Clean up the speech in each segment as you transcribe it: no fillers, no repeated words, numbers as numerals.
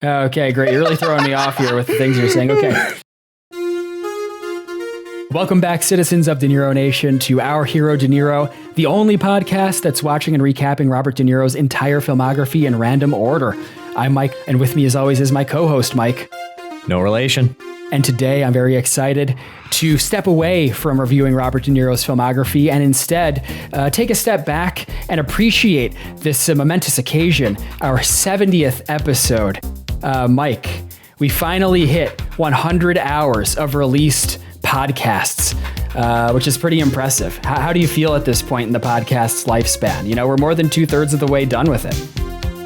Okay, great. You're really throwing me off here with the things you're saying. Okay. Welcome back, citizens of De Niro Nation, to Our Hero De Niro, the only podcast that's watching and recapping Robert De Niro's entire filmography in random order. I'm Mike, and with me as always is my co-host, Mike. No relation. And today I'm very excited to step away from reviewing Robert De Niro's filmography and instead take a step back and appreciate this momentous occasion, our 70th episode. Mike, we finally hit 100 hours of released podcasts, which is pretty impressive. How do you feel at this point in the podcast's lifespan? You know, we're more than 2/3 of the way done with it.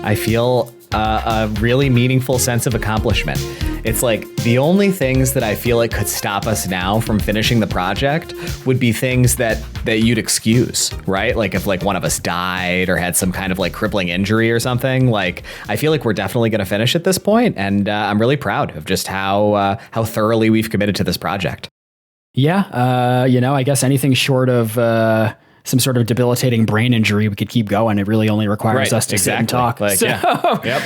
I feel a really meaningful sense of accomplishment. It's like the only things that I feel like could stop us now from finishing the project would be things that you'd excuse, right? Like if like one of us died or had some kind of like crippling injury or something. Like I feel like we're definitely going to finish at this point, and I'm really proud of just how thoroughly we've committed to this project. Yeah, I guess anything short of some sort of debilitating brain injury, we could keep going. It really only requires us to sit and talk. Like, so, yeah. Yep.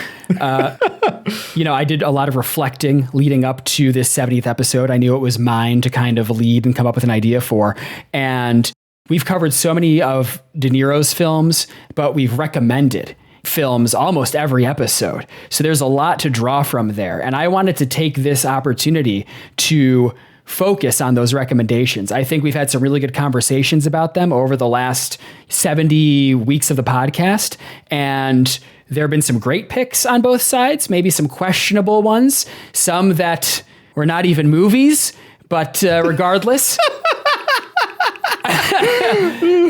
I did a lot of reflecting leading up to this 70th episode. I knew it was mine to kind of lead and come up with an idea for. And we've covered so many of De Niro's films, but we've recommended films almost every episode. So there's a lot to draw from there. And I wanted to take this opportunity to focus on those recommendations. I think we've had some really good conversations about them over the last 70 weeks of the podcast. And there have been some great picks on both sides, maybe some questionable ones, some that were not even movies, but regardless,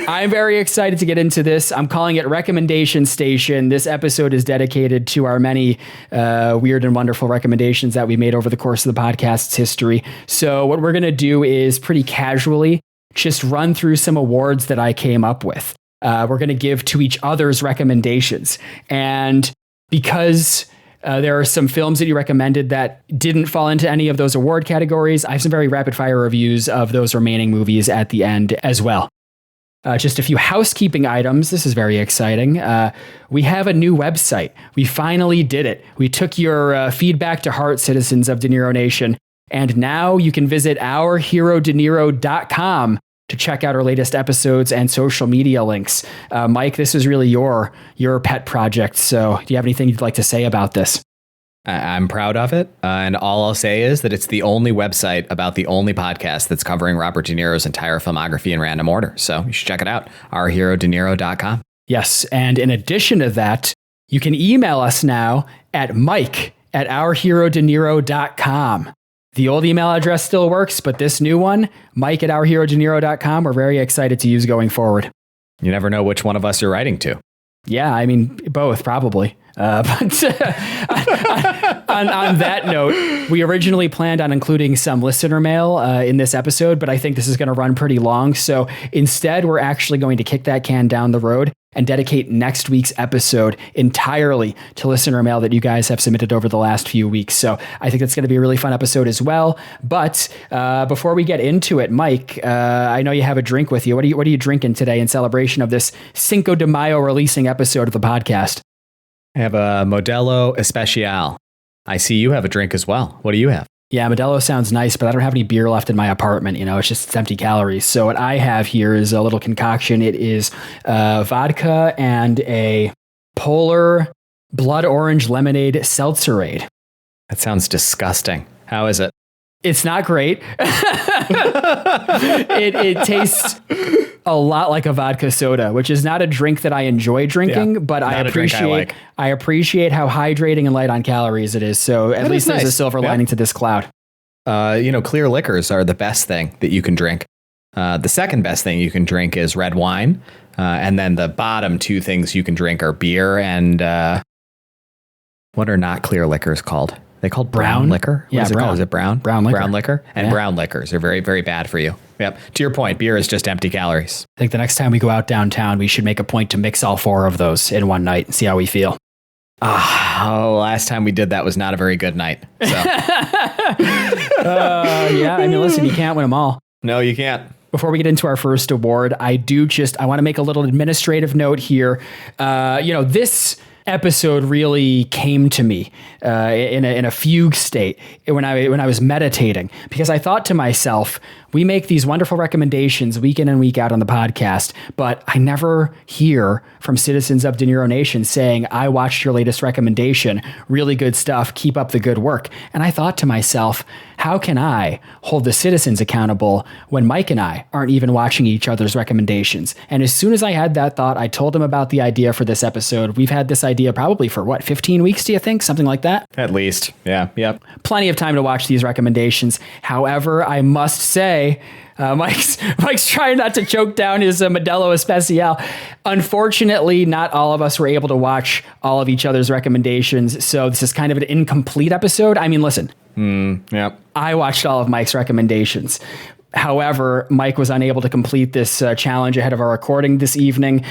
I'm very excited to get into this. I'm calling it Recommendation Station. This episode is dedicated to our many weird and wonderful recommendations that we made over the course of the podcast's history. So what we're going to do is pretty casually just run through some awards that I came up with. We're going to give to each other's recommendations. And because there are some films that you recommended that didn't fall into any of those award categories, I have some very rapid fire reviews of those remaining movies at the end as well. Just a few housekeeping items. This is very exciting. We have a new website. We finally did it. We took your feedback to heart, citizens of De Niro Nation. And now you can visit ourherodeniro.com to check out our latest episodes and social media links. Mike, this is really your pet project. So do you have anything you'd like to say about this? I'm proud of it. And all I'll say is that it's the only website about the only podcast that's covering Robert De Niro's entire filmography in random order. So you should check it out. ourherodeniro.com. Yes. And in addition to that, you can email us now at mike@ourherodeniro.com. The old email address still works, but this new one, mike@ourherodeniro.com, we're very excited to use going forward. You never know which one of us you're writing to. Yeah, I mean, both probably. But on that note, we originally planned on including some listener mail in this episode, but I think this is going to run pretty long. So instead, we're actually going to kick that can down the road and dedicate next week's episode entirely to listener mail that you guys have submitted over the last few weeks. So I think it's going to be a really fun episode as well. But before we get into it, Mike, I know you have a drink with you. What are you drinking today in celebration of this Cinco de Mayo releasing episode of the podcast? I have a Modelo Especial. I see you have a drink as well. What do you have? Yeah, Modelo sounds nice, but I don't have any beer left in my apartment. It's empty calories. So what I have here is a little concoction. It is vodka and a Polar Blood Orange Lemonade Seltzerade. That sounds disgusting. How is it? It's not great. It tastes a lot like a vodka soda, which is not a drink that I enjoy drinking, but I appreciate how hydrating and light on calories it is. So at least there's a silver lining to this cloud. Clear liquors are the best thing that you can drink. The second best thing you can drink is red wine. And then the bottom two things you can drink are beer and what are not clear liquors called? They called brown liquor? What is it called? Is it brown? Brown liquor. Brown liquor. And brown liquors are very, very bad for you. Yep. To your point, beer is just empty calories. I think the next time we go out downtown, we should make a point to mix all four of those in one night and see how we feel. Last time we did that was not a very good night. So. Yeah, I mean, listen, you can't win them all. No, you can't. Before we get into our first award, I want to make a little administrative note here. This episode really came to me in a fugue state when I was meditating, because I thought to myself, we make these wonderful recommendations week in and week out on the podcast, but I never hear from citizens of De Niro Nation saying, I watched your latest recommendation, really good stuff, keep up the good work. And I thought to myself, how can I hold the citizens accountable when Mike and I aren't even watching each other's recommendations? And as soon as I had that thought, I told him about the idea for this episode. We've had this idea probably for 15 weeks, do you think? Something like that? At least. Yeah. Yep. Plenty of time to watch these recommendations. However, I must say, Mike's trying not to choke down his Modelo Especial. Unfortunately, not all of us were able to watch all of each other's recommendations, so this is kind of an incomplete episode. I mean, listen. Yep. I watched all of Mike's recommendations. However, Mike was unable to complete this challenge ahead of our recording this evening.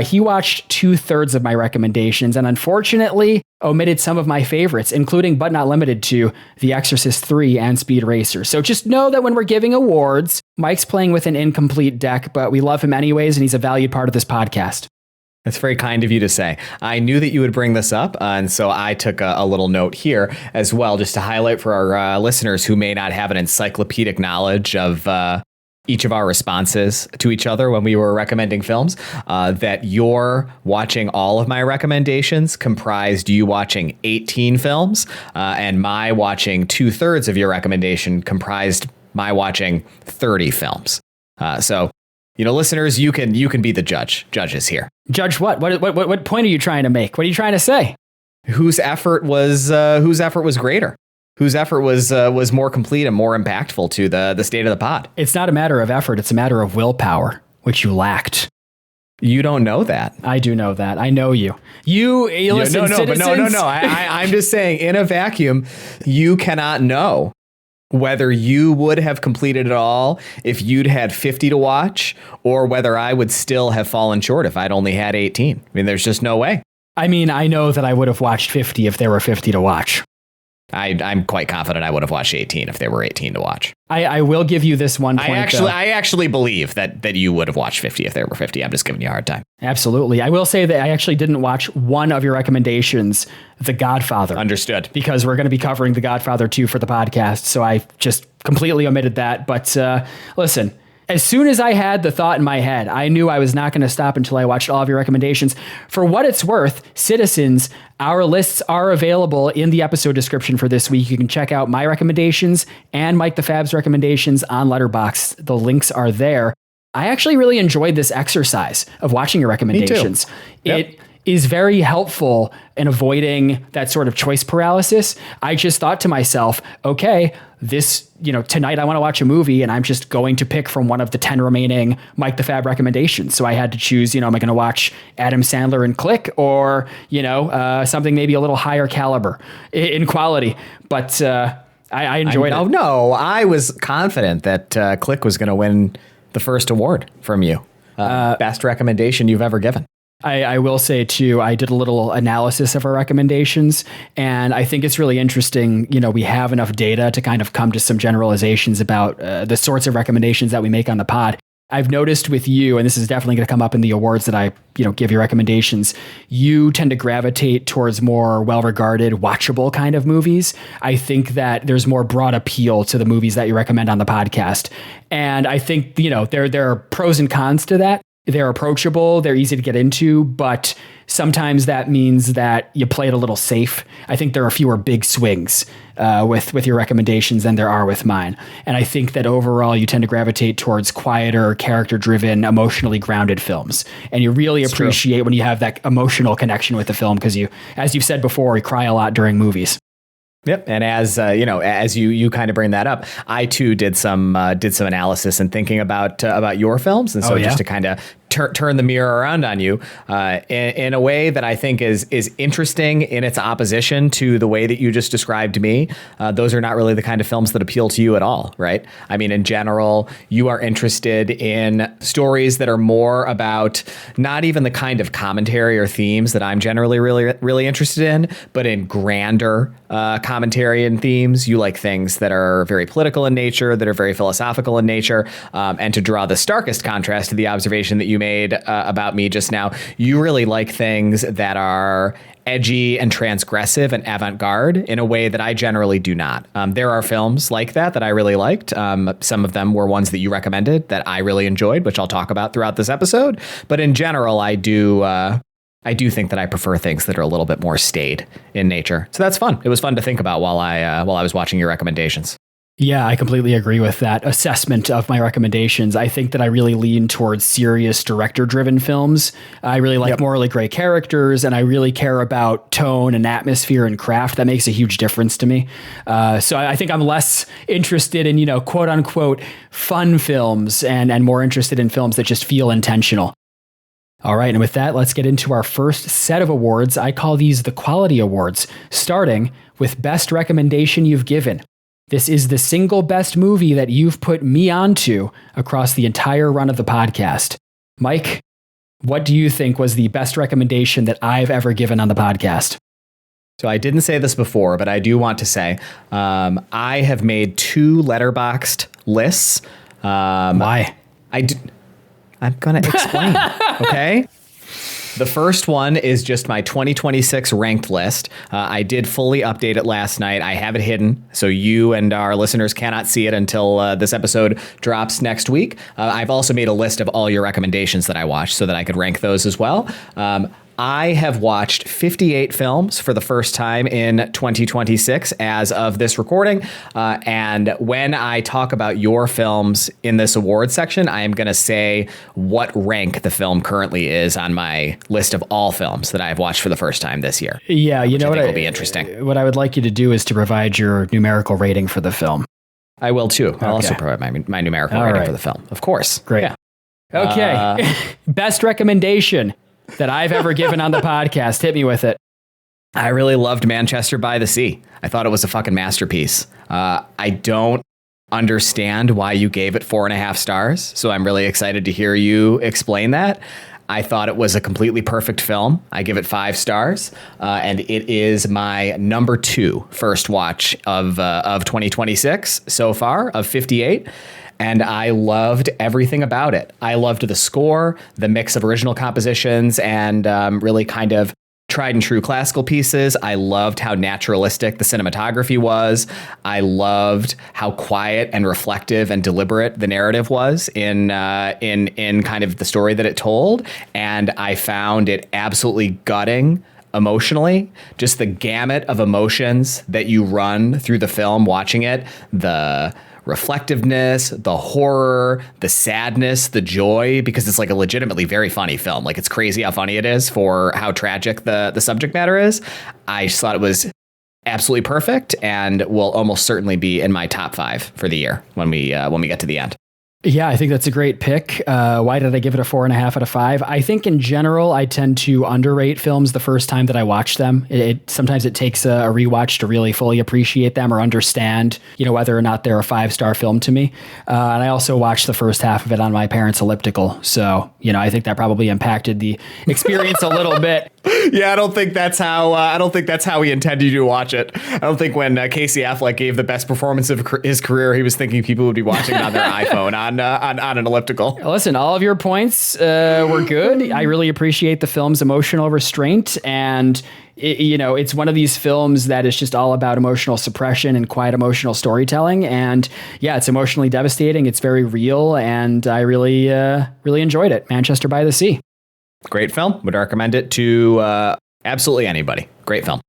He watched 2/3 of my recommendations and unfortunately omitted some of my favorites, including but not limited to The Exorcist 3 and Speed Racer. So just know that when we're giving awards, Mike's playing with an incomplete deck, but we love him anyways, and he's a valued part of this podcast. That's very kind of you to say. I knew that you would bring this up, and so I took a little note here as well, just to highlight for our listeners who may not have an encyclopedic knowledge of each of our responses to each other when we were recommending films, that your watching all of my recommendations comprised you watching 18 films, and my watching 2/3 of your recommendation comprised my watching 30 films. So, listeners, you can be the judges here. Judge what? What point are you trying to make? What are you trying to say? Whose effort was greater? Whose effort was more complete and more impactful to the state of the pod? It's not a matter of effort. It's a matter of willpower, which you lacked. You don't know that. I do know that. I know you. You listen, No. I'm just saying, in a vacuum, you cannot know whether you would have completed it all if you'd had 50 to watch, or whether I would still have fallen short if I'd only had 18. I mean, there's just no way. I mean, I know that I would have watched 50 if there were 50 to watch. I'm quite confident I would have watched 18 if there were 18 to watch. I will give you this one point. I actually believe that you would have watched 50 if there were 50. I'm just giving you a hard time. Absolutely. I will say that I actually didn't watch one of your recommendations, The Godfather. Understood. Because we're going to be covering The Godfather 2 for the podcast. So I just completely omitted that. But listen, as soon as I had the thought in my head, I knew I was not going to stop until I watched all of your recommendations. For what it's worth, citizens, our lists are available in the episode description for this week. You can check out my recommendations and Mike the Fab's recommendations on Letterboxd. The links are there. I actually really enjoyed this exercise of watching your recommendations. Me too. It is very helpful in avoiding that sort of choice paralysis. I just thought to myself, okay, tonight I want to watch a movie and I'm just going to pick from one of the 10 remaining Mike the Fab recommendations. So I had to choose, am I going to watch Adam Sandler and Click, or, something maybe a little higher caliber in quality. But I enjoyed it. No, I was confident that Click was going to win the first award from you. Best recommendation you've ever given. I will say, too, I did a little analysis of our recommendations, and I think it's really interesting. We have enough data to kind of come to some generalizations about the sorts of recommendations that we make on the pod. I've noticed with you, and this is definitely going to come up in the awards that I give you recommendations, you tend to gravitate towards more well-regarded, watchable kind of movies. I think that there's more broad appeal to the movies that you recommend on the podcast. And I think, there are pros and cons to that. They're approachable, they're easy to get into, but sometimes that means that you play it a little safe. I think there are fewer big swings with your recommendations than there are with mine. And I think that overall you tend to gravitate towards quieter, character-driven, emotionally grounded films. And you really appreciate when you have that emotional connection with the film because as you've said before, you cry a lot during movies. Yep, and as as you kind of bring that up, I too did some analysis and thinking about your films, and so just to kind of turn the mirror around on you in a way that I think is interesting in its opposition to the way that you just described me. Those are not really the kind of films that appeal to you at all, right? I mean, in general, you are interested in stories that are more about not even the kind of commentary or themes that I'm generally really interested in, but in grander commentary and themes. You like things that are very political in nature, that are very philosophical in nature, and to draw the starkest contrast to the observation that you made about me just now, you really like things that are edgy and transgressive and avant-garde in a way that I generally do not. There are films like that I really liked. Some of them were ones that you recommended that I really enjoyed, which I'll talk about throughout this episode. But in general, I do think that I prefer things that are a little bit more staid in nature. So that's fun. It was fun to think about while I was watching your recommendations. Yeah, I completely agree with that assessment of my recommendations. I think that I really lean towards serious director-driven films. I really like morally gray characters, and I really care about tone and atmosphere and craft. That makes a huge difference to me. So I think I'm less interested in, quote unquote, fun films and more interested in films that just feel intentional. All right, and with that, let's get into our first set of awards. I call these the Quality Awards, starting with Best Recommendation You've Given. This is the single best movie that you've put me onto across the entire run of the podcast. Mike, what do you think was the best recommendation that I've ever given on the podcast? So I didn't say this before, but I do want to say I have made 2 Letterboxd lists. Why? I'm going to explain, okay? The first one is just my 2026 ranked list. I did fully update it last night. I have it hidden, so you and our listeners cannot see it until this episode drops next week. I've also made a list of all your recommendations that I watched so that I could rank those as well. I have watched 58 films for the first time in 2026 as of this recording. And when I talk about your films in this award section, I am going to say what rank the film currently is on my list of all films that I've watched for the first time this year. Yeah, you know what? Will be interesting. What I would like you to do is to provide your numerical rating for the film. I will too. I'll also provide my numerical rating for the film. Of course. Great. Yeah. Okay. Best recommendation that I've ever given on the podcast. Hit me with it. I really loved Manchester by the Sea. I thought it was a fucking masterpiece. I don't understand why you gave it 4.5 stars, so I'm really excited to hear you explain that. I thought it was a completely perfect film. I give it 5 stars, and it is my number 2 first watch of 2026 so far, of 58. And I loved everything about it. I loved the score, the mix of original compositions, and really kind of tried and true classical pieces. I loved how naturalistic the cinematography was. I loved how quiet and reflective and deliberate the narrative was in kind of the story that it told. And I found it absolutely gutting emotionally, just the gamut of emotions that you run through the film watching it, the reflectiveness, the horror, the sadness, the joy, because it's like a legitimately very funny film. Like, it's crazy how funny it is for how tragic the subject matter is. I just thought it was absolutely perfect and will almost certainly be in my top 5 for the year when we get to the end. Yeah, I think that's a great pick. Why did I give it a 4.5 out of 5? I think in general, I tend to underrate films the first time that I watch them. Sometimes it takes a rewatch to really fully appreciate them or understand, whether or not they're a 5-star film to me. And I also watched the first half of it on my parents' elliptical. So, I think that probably impacted the experience a little bit. Yeah, I don't think that's how he intended you to watch it. I don't think when Casey Affleck gave the best performance of his career, he was thinking people would be watching it on their iPhone on an elliptical. Listen, all of your points were good. I really appreciate the film's emotional restraint, and it's one of these films that is just all about emotional suppression and quiet emotional storytelling. And yeah, it's emotionally devastating. It's very real, and I really enjoyed it. Manchester by the Sea. Great film. Would recommend it to absolutely anybody. Great film.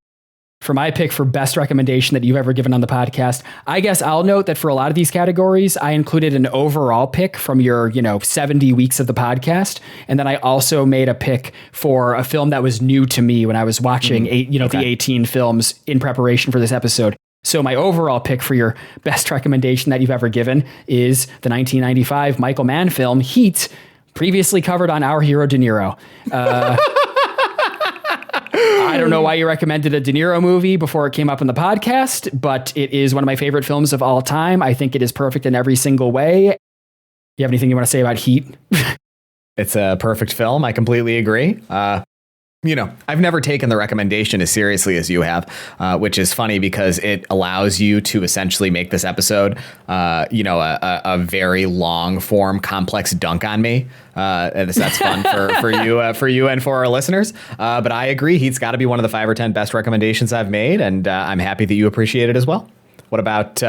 For my pick for best recommendation that you've ever given on the podcast, I guess I'll note that for a lot of these categories, I included an overall pick from your, 70 weeks of the podcast. And then I also made a pick for a film that was new to me when I was watching the 18 films in preparation for this episode. So my overall pick for your best recommendation that you've ever given is the 1995 Michael Mann film Heat, previously covered on Our Hero De Niro. I don't know why you recommended a De Niro movie before it came up in the podcast, but it is one of my favorite films of all time. I think it is perfect in every single way. You have anything you want to say about Heat? It's a perfect film. I completely agree. I've never taken the recommendation as seriously as you have, which is funny because it allows you to essentially make this episode, a very long form, complex dunk on me. That's fun for you and for our listeners. But I agree, Heat's got to be one of the 5 or 10 best recommendations I've made, and I'm happy that you appreciate it as well. What about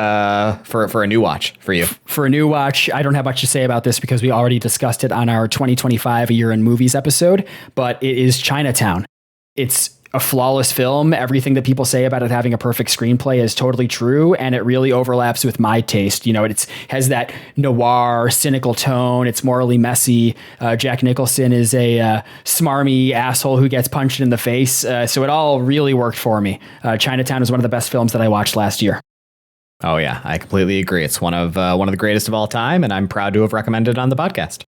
for a new watch for you? For a new watch, I don't have much to say about this because we already discussed it on our 2025 A Year in Movies episode, but it is Chinatown. It's a flawless film. Everything that people say about it having a perfect screenplay is totally true, and it really overlaps with my taste. It has that noir, cynical tone. It's morally messy. Jack Nicholson is a smarmy asshole who gets punched in the face. So it all really worked for me. Chinatown is one of the best films that I watched last year. Oh yeah, I completely agree. It's one of the greatest of all time, and I'm proud to have recommended it on the podcast.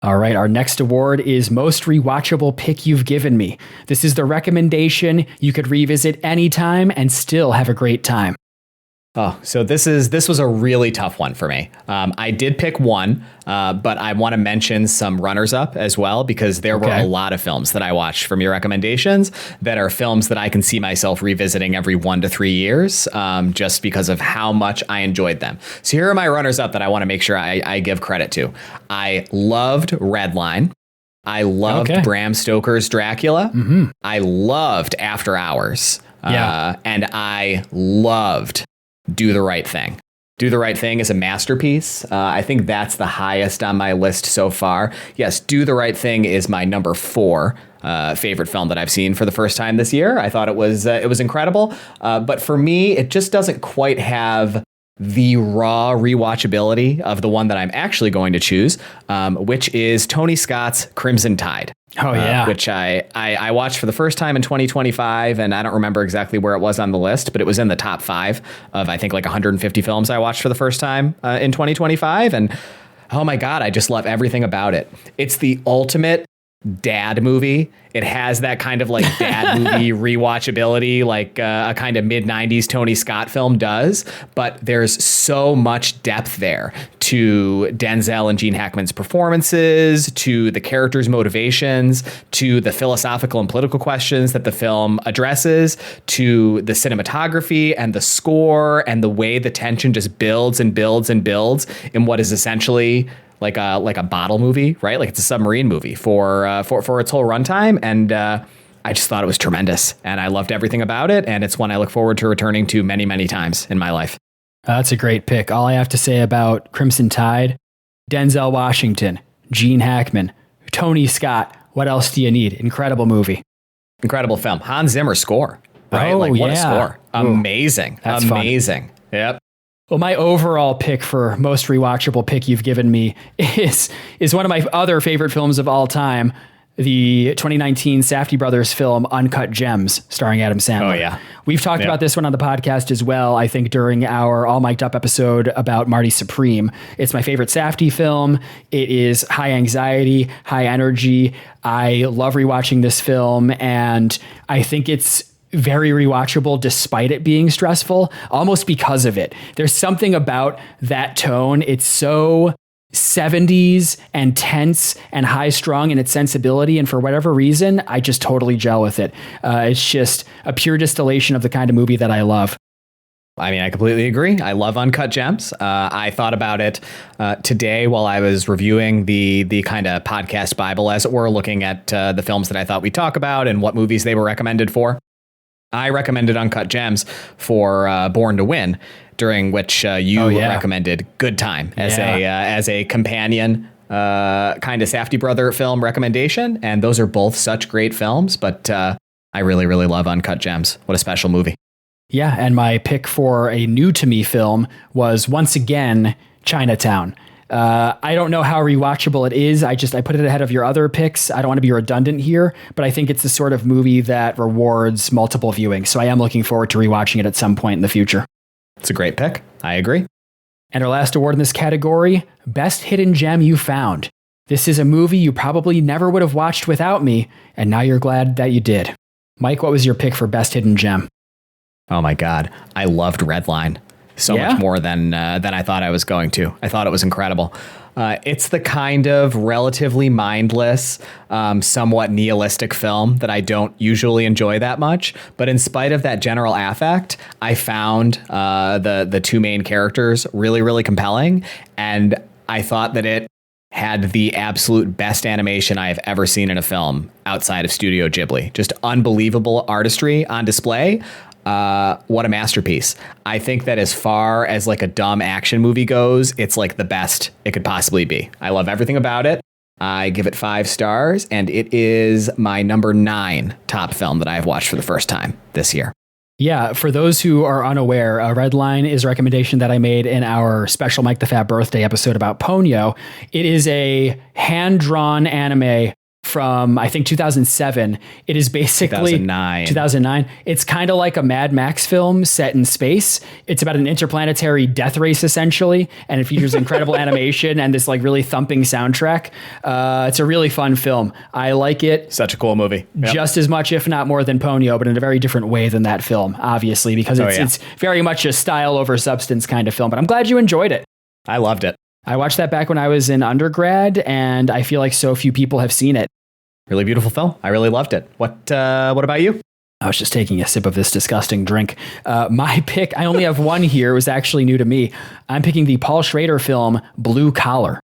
All right, our next award is Most Rewatchable Pick You've Given Me. This is the recommendation you could revisit anytime and still have a great time. Oh, so this was a really tough one for me. I did pick one, but I want to mention some runners up as well, because there were a lot of films that I watched from your recommendations that are films that I can see myself revisiting every 1 to 3 years, just because of how much I enjoyed them. So here are my runners up that I want to make sure I give credit to. I loved Redline. I loved Bram Stoker's Dracula. Mm-hmm. I loved After Hours. And I loved Do the Right Thing. Do the Right Thing is a masterpiece. I think that's the highest on my list so far. Yes, Do the Right Thing is my number 4 favorite film that I've seen for the first time this year. I thought it was incredible. But for me, it just doesn't quite have the raw rewatchability of the one that I'm actually going to choose, which is Tony Scott's Crimson Tide. Oh, yeah. Which I watched for the first time in 2025, and I don't remember exactly where it was on the list, but it was in the top 5 of, I think, like 150 films I watched for the first time in 2025. And oh my God, I just love everything about it. It's the ultimate dad movie. It has that kind of like dad movie rewatchability, like a kind of mid-90s Tony Scott film does. But there's so much depth there to Denzel and Gene Hackman's performances, to the characters' motivations, to the philosophical and political questions that the film addresses, to the cinematography and the score and the way the tension just builds and builds and builds in what is essentially like a bottle movie, right? Like it's a submarine movie for its whole runtime. And I just thought it was tremendous, and I loved everything about it. And it's one I look forward to returning to many, many times in my life. That's a great pick. All I have to say about Crimson Tide, Denzel Washington, Gene Hackman, Tony Scott. What else do you need? Incredible movie. Incredible film. Hans Zimmer score, right? Oh, what a score. Amazing. That's amazing. Fun. Yep. Well, my overall pick for most rewatchable pick you've given me is one of my other favorite films of all time, the 2019 Safdie Brothers film Uncut Gems, starring Adam Sandler. Oh, yeah. We've talked about this one on the podcast as well, I think during our All Mic'd Up episode about Marty Supreme. It's my favorite Safdie film. It is high anxiety, high energy. I love rewatching this film, and I think it's very rewatchable despite it being stressful, almost because of it. There's something about that tone. It's so 70s and tense and high strung in its sensibility. And for whatever reason, I just totally gel with it. It's just a pure distillation of the kind of movie that I love. I mean, I completely agree. I love Uncut Gems. I thought about it today while I was reviewing the kind of podcast Bible, as it were, looking at the films that I thought we'd talk about and what movies they were recommended for. I recommended Uncut Gems for Born to Win, during which you recommended Good Time as a companion kind of Safdie brother film recommendation. And those are both such great films, but I really, really love Uncut Gems. What a special movie. Yeah, and my pick for a new to me film was once again Chinatown. I don't know how rewatchable it is. I put it ahead of your other picks. I don't want to be redundant here, but I think it's the sort of movie that rewards multiple viewings. So I am looking forward to rewatching it at some point in the future. It's a great pick. I agree. And our last award in this category, Best Hidden Gem You Found. This is a movie you probably never would have watched without me, and now you're glad that you did. Mike, what was your pick for Best Hidden Gem? Oh my God. I loved Redline. So much more than I thought I was going to. I thought it was incredible. It's the kind of relatively mindless, somewhat nihilistic film that I don't usually enjoy that much. But in spite of that general affect, I found the two main characters really, really compelling. And I thought that it had the absolute best animation I have ever seen in a film outside of Studio Ghibli. Just unbelievable artistry on display. What a masterpiece. I think that as far as like a dumb action movie goes, it's like the best it could possibly be. I love everything about it. I give it 5 stars, and it is my number 9 top film that I have watched for the first time this year. Yeah, for those who are unaware, Redline is a recommendation that I made in our special Mike the Fat birthday episode about Ponyo. It is a hand-drawn anime from, I think, 2007. It is basically 2009. It's kind of like a Mad Max film set in space. It's about an interplanetary death race, essentially, and it features incredible animation and this like really thumping soundtrack. It's a really fun film. I like it. Such a cool movie. Yep. Just as much, if not more, than Ponyo, but in a very different way than that film, obviously, because it's very much a style over substance kind of film. But I'm glad you enjoyed it. I loved it. I watched that back when I was in undergrad, and I feel like so few people have seen it. Really beautiful film. I really loved it. What about you? I was just taking a sip of this disgusting drink. My pick, I only have one here, was actually new to me. I'm picking the Paul Schrader film, Blue Collar.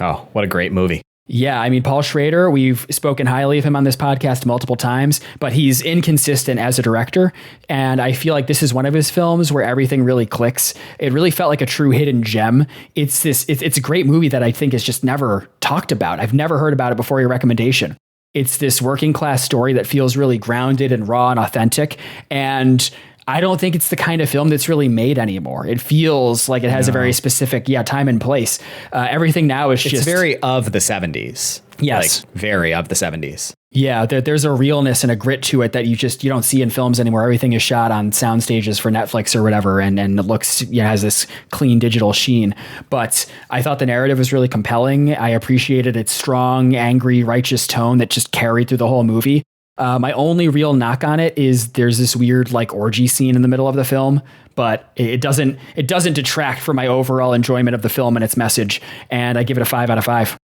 Oh, what a great movie. Yeah, I mean, Paul Schrader, we've spoken highly of him on this podcast multiple times, but he's inconsistent as a director. And I feel like this is one of his films where everything really clicks. It really felt like a true hidden gem. It's a great movie that I think is just never talked about. I've never heard about it before your recommendation. It's this working class story that feels really grounded and raw and authentic. And I don't think it's the kind of film that's really made anymore. It feels like it has a very specific, time and place. Everything now is It's very of the 70s. Yes. Like, very of the 70s. Yeah, there's a realness and a grit to it that you don't see in films anymore. Everything is shot on sound stages for Netflix or whatever, and it looks, has this clean digital sheen. But I thought the narrative was really compelling. I appreciated its strong, angry, righteous tone that just carried through the whole movie. My only real knock on it is there's this weird like orgy scene in the middle of the film, but it doesn't detract from my overall enjoyment of the film and its message. And I give it a 5 out of 5.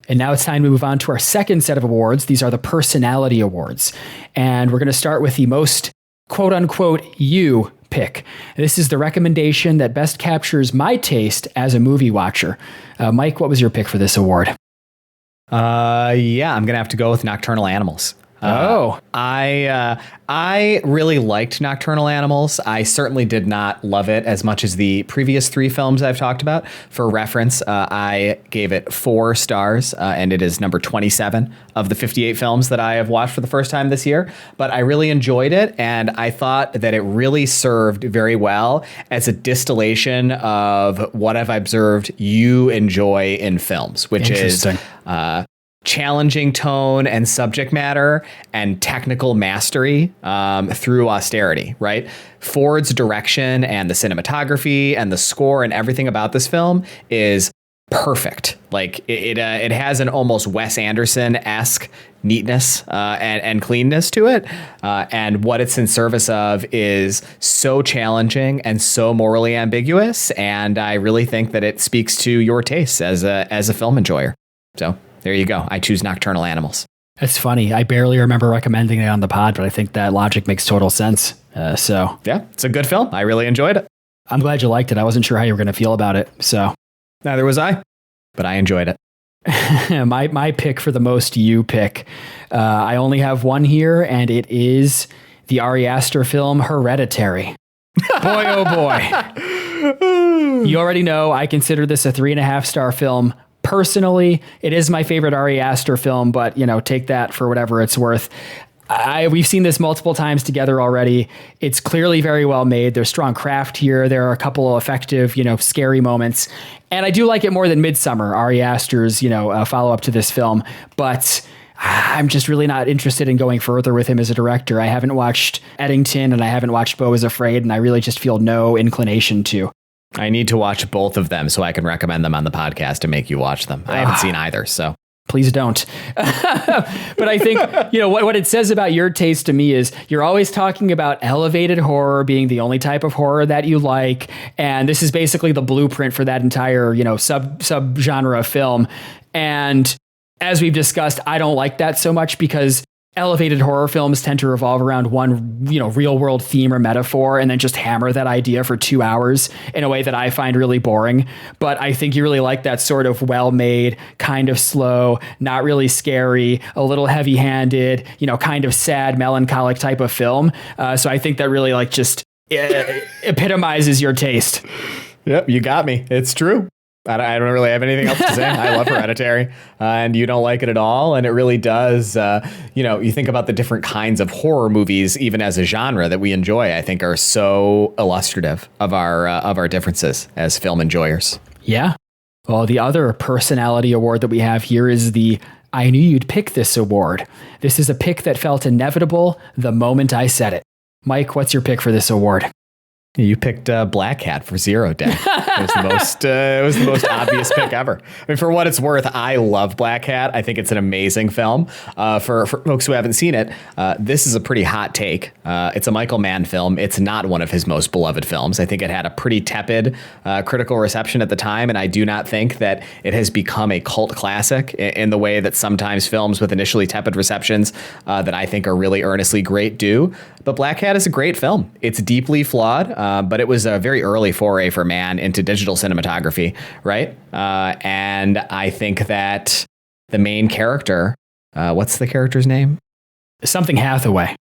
And now it's time to move on to our second set of awards. These are the personality awards. And we're going to start with the most quote unquote you pick. This is the recommendation that best captures my taste as a movie watcher. Mike, what was your pick for this award? I'm going to have to go with Nocturnal Animals. I really liked Nocturnal Animals. I certainly did not love it as much as the previous 3 films I've talked about. For reference, I gave it 4 stars, and it is number 27 of the 58 films that I have watched for the first time this year. But I really enjoyed it, and I thought that it really served very well as a distillation of what I've observed you enjoy in films, which is challenging tone and subject matter and technical mastery through austerity, right? Ford's direction and the cinematography and the score and everything about this film is perfect. Like it has an almost Wes Anderson-esque neatness and cleanness to it. And what it's in service of is so challenging and so morally ambiguous. And I really think that it speaks to your tastes as a film enjoyer. So there you go. I choose Nocturnal Animals. It's funny. I barely remember recommending it on the pod, but I think that logic makes total sense. Yeah, it's a good film. I really enjoyed it. I'm glad you liked it. I wasn't sure how you were going to feel about it. So neither was I, but I enjoyed it. my pick for the most you pick. I only have one here, and it is the Ari Aster film Hereditary. Boy, oh boy. You already know I consider this a 3.5 star film. Personally, it is my favorite Ari Aster film, but take that for whatever it's worth. We've seen this multiple times together already. It's clearly very well made. There's strong craft here. There are a couple of effective, scary moments. And I do like it more than Midsommar, Ari Aster's, follow-up to this film. But I'm just really not interested in going further with him as a director. I haven't watched Eddington and I haven't watched Beau is Afraid, and I really just feel no inclination to. I need to watch both of them so I can recommend them on the podcast and make you watch them. I haven't seen either, so. Please don't. But I think, what it says about your taste to me is you're always talking about elevated horror being the only type of horror that you like. And this is basically the blueprint for that entire, sub genre of film. And as we've discussed, I don't like that so much because elevated horror films tend to revolve around one, real world theme or metaphor and then just hammer that idea for 2 hours in a way that I find really boring. But I think you really like that sort of well-made, kind of slow, not really scary, a little heavy-handed, kind of sad, melancholic type of film. So I think that really just epitomizes your taste. Yep, you got me. It's true. I don't really have anything else to say. I love Hereditary, and you don't like it at all. And it really does, you think about the different kinds of horror movies, even as a genre that we enjoy, I think are so illustrative of our differences as film enjoyers. Yeah. Well, the other personality award that we have here is the I Knew You'd Pick This award. This is a pick that felt inevitable the moment I said it. Mike, what's your pick for this award? You picked Black Cat for Zero Day. It was the most obvious pick ever. I mean, for what it's worth, I love Black Cat. I think it's an amazing film. For folks who haven't seen it, this is a pretty hot take. It's a Michael Mann film. It's not one of his most beloved films. I think it had a pretty tepid critical reception at the time, and I do not think that it has become a cult classic in the way that sometimes films with initially tepid receptions that I think are really earnestly great do. But Black Cat is a great film. It's deeply flawed. But it was a very early foray for Mann into digital cinematography, right? And I think that the main character, what's the character's name? Something Hathaway.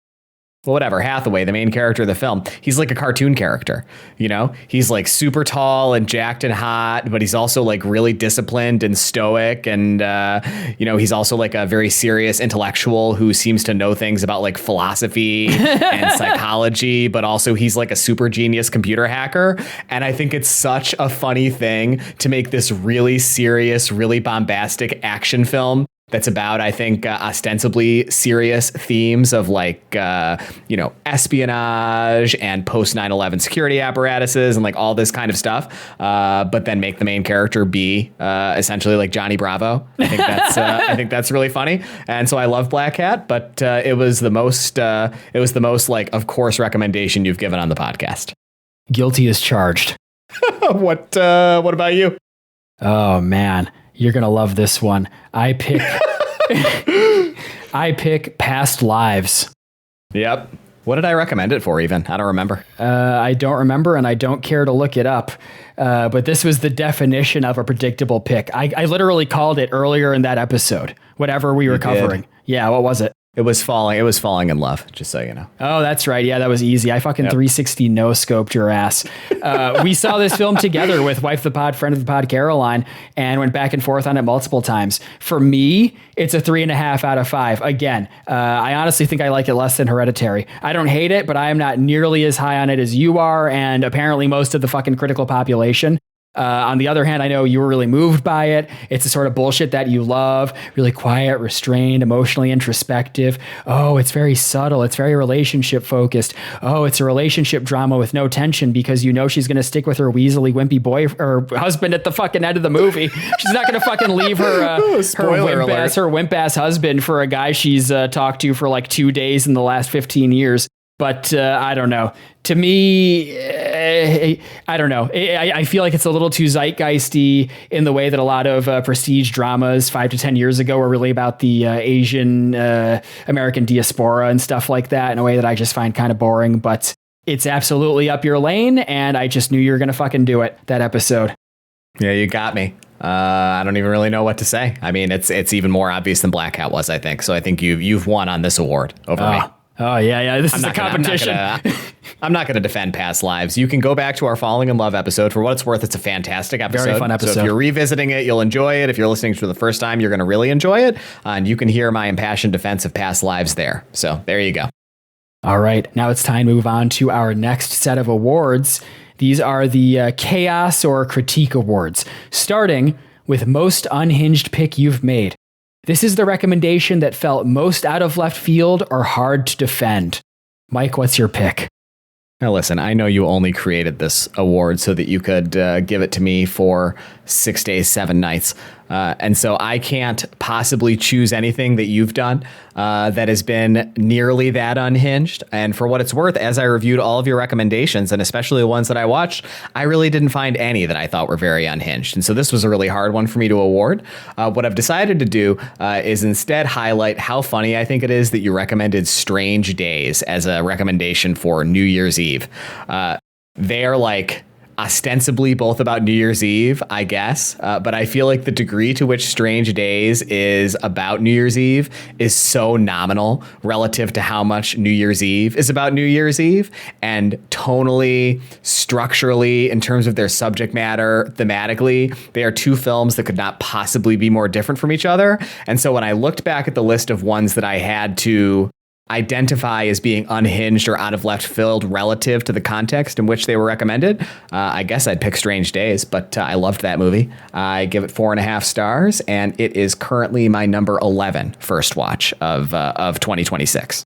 Well, whatever, Hathaway, the main character of the film, he's like a cartoon character, He's like super tall and jacked and hot, but he's also like really disciplined and stoic. And, he's also like a very serious intellectual who seems to know things about like philosophy and psychology, but also he's like a super genius computer hacker. And I think it's such a funny thing to make this really serious, really bombastic action film that's about, I think, ostensibly serious themes of espionage and post 9/11 security apparatuses and like all this kind of stuff. But then make the main character be essentially like Johnny Bravo. I think that's really funny. And so I love Black Cat, but it was the most like, of course, recommendation you've given on the podcast. Guilty as charged. What about you? Oh man. You're going to love this one. I pick Past Lives. Yep. What did I recommend it for even? I don't remember. I don't remember, and I don't care to look it up. But this was the definition of a predictable pick. I literally called it earlier in that episode, whatever we were covering. Yeah, what was it? It was Falling in Love, just so you know. Oh, that's right. Yeah, that was easy. I fucking 360 no-scoped your ass. We saw this film together with wife of the pod, friend of the pod, Caroline, and went back and forth on it multiple times. For me, it's a 3.5 out of 5. Again, I honestly think I like it less than Hereditary. I don't hate it, but I am not nearly as high on it as you are, and apparently most of the fucking critical population. On the other hand, I know you were really moved by it. It's the sort of bullshit that you love, really quiet, restrained, emotionally introspective. Oh, it's very subtle. It's very relationship focused. Oh, it's a relationship drama with no tension because she's going to stick with her weaselly, wimpy boy or husband at the fucking end of the movie. She's not going to fucking leave her wimp ass husband for a guy she's talked to for like 2 days in the last 15 years. But I don't know. To me, I don't know. I feel like it's a little too zeitgeisty in the way that a lot of prestige dramas 5 to 10 years ago were really about the Asian American diaspora and stuff like that in a way that I just find kind of boring. But it's absolutely up your lane, and I just knew you were going to fucking do it, that episode. Yeah, you got me. I don't even really know what to say. I mean, it's even more obvious than Black Cat was, I think. So I think you've won on this award over me. Oh, yeah. This is a competition. I'm not going to defend Past Lives. You can go back to our Falling in Love episode. For what it's worth, it's a fantastic episode. Very fun episode. So if you're revisiting it, you'll enjoy it. If you're listening for the first time, you're going to really enjoy it. And you can hear my impassioned defense of Past Lives there. So there you go. All right. Now it's time to move on to our next set of awards. These are the Chaos or Critique Awards, starting with Most Unhinged Pick You've Made. This is the recommendation that felt most out of left field or hard to defend. Mike, what's your pick? Now, listen, I know you only created this award so that you could give it to me for 6 days, 7 nights. And so I can't possibly choose anything that you've done that has been nearly that unhinged. And for what it's worth, as I reviewed all of your recommendations, and especially the ones that I watched, I really didn't find any that I thought were very unhinged. And so this was a really hard one for me to award. What I've decided to do is instead highlight how funny I think it is that you recommended Strange Days as a recommendation for New Year's Eve. They're like ostensibly both about New Year's Eve, I guess. But I feel like the degree to which Strange Days is about New Year's Eve is so nominal relative to how much New Year's Eve is about New Year's Eve. And tonally, structurally, in terms of their subject matter, thematically, they are two films that could not possibly be more different from each other. And so when I looked back at the list of ones that I had to identify as being unhinged or out of left field relative to the context in which they were recommended, I guess I'd pick Strange Days, but I loved that movie. I give it 4.5 stars, and it is currently my number 11 first watch of 2026.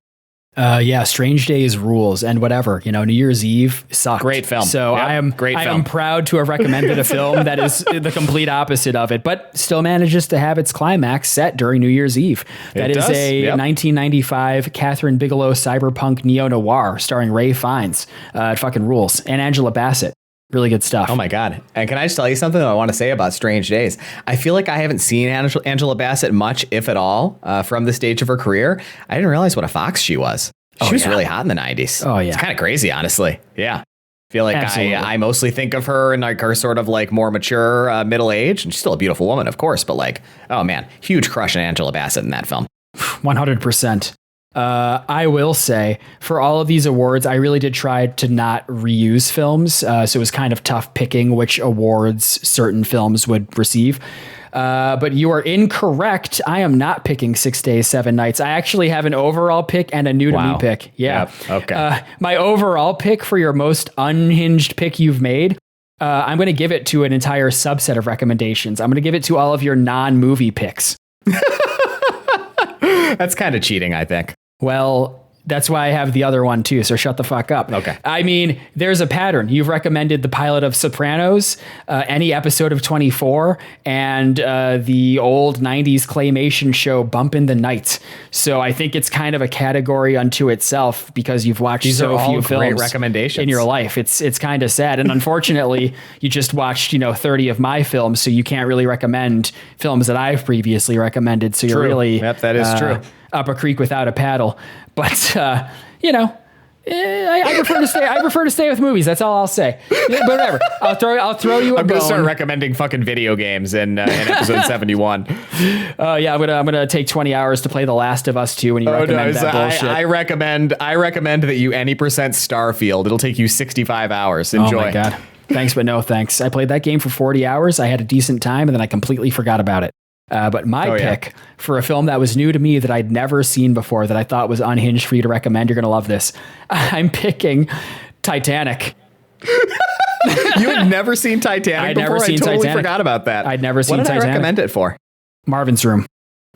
Yeah, Strange Days rules, and whatever, New Year's Eve sucked. Great film. So yep, I am proud to have recommended a film that is the complete opposite of it, but still manages to have its climax set during New Year's Eve. That is a 1995 Catherine Bigelow cyberpunk neo-noir starring Ray Fiennes. It fucking rules. And Angela Bassett. Really good stuff. Oh my God. And can I just tell you something that I want to say about Strange Days? I feel like I haven't seen Angela Bassett much, if at all, from the stage of her career. I didn't realize what a fox she was. She was really hot in the 90s. Oh, yeah. It's kind of crazy, honestly. Yeah. I feel like I mostly think of her in like her sort of like more mature middle age. And she's still a beautiful woman, of course. But like, oh man, huge crush on Angela Bassett in that film. 100%. I will say, for all of these awards, I really did try to not reuse films. So it was kind of tough picking which awards certain films would receive. But you are incorrect. I am not picking 6 Days, 7 Nights. I actually have an overall pick and a new to me pick. Yeah. Yep. Okay. My overall pick for your most unhinged pick you've made, I'm going to give it to an entire subset of recommendations. I'm going to give it to all of your non-movie picks. That's kind of cheating, I think. Well, that's why I have the other one too, so shut the fuck up. Okay. I mean, there's a pattern. You've recommended the pilot of Sopranos, any episode of 24, and the old 90s claymation show Bumpin' the Night. So I think it's kind of a category unto itself because you've watched so few films recommendations in your life. It's kind of sad. And unfortunately, you just watched, 30 of my films, so you can't really recommend films that I've previously recommended. So you're really that is true. Up a creek without a paddle. But I prefer to stay. I prefer to stay with movies. That's all I'll say. Yeah, but whatever. I'll throw you a I'm bone. gonna start recommending fucking video games in episode 71. Yeah, I'm gonna take 20 hours to play The Last of Us 2 when you recommend that bullshit. I recommend that you any % Starfield. It'll take you 65 hours. Enjoy. Oh my God. Thanks, but no thanks. I played that game for 40 hours. I had a decent time, and then I completely forgot about it. But my pick for a film that was new to me that I'd never seen before that I thought was unhinged for you to recommend, you're going to love this. I'm picking Titanic. You had never seen Titanic before? I totally forgot about that. I'd never seen Titanic. What did I recommend it for? Marvin's Room.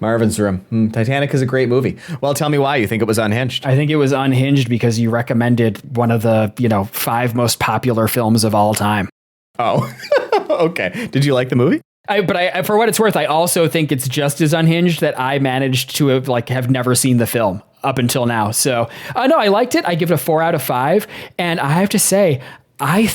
Marvin's Room. Titanic is a great movie. Well, tell me why you think it was unhinged. I think it was unhinged because you recommended one of the, 5 most popular films of all time. Oh, okay. Did you like the movie? But for what it's worth, I also think it's just as unhinged that I managed to have never seen the film up until now. So no, I liked it. I give it a 4 out of 5. And I have to say, I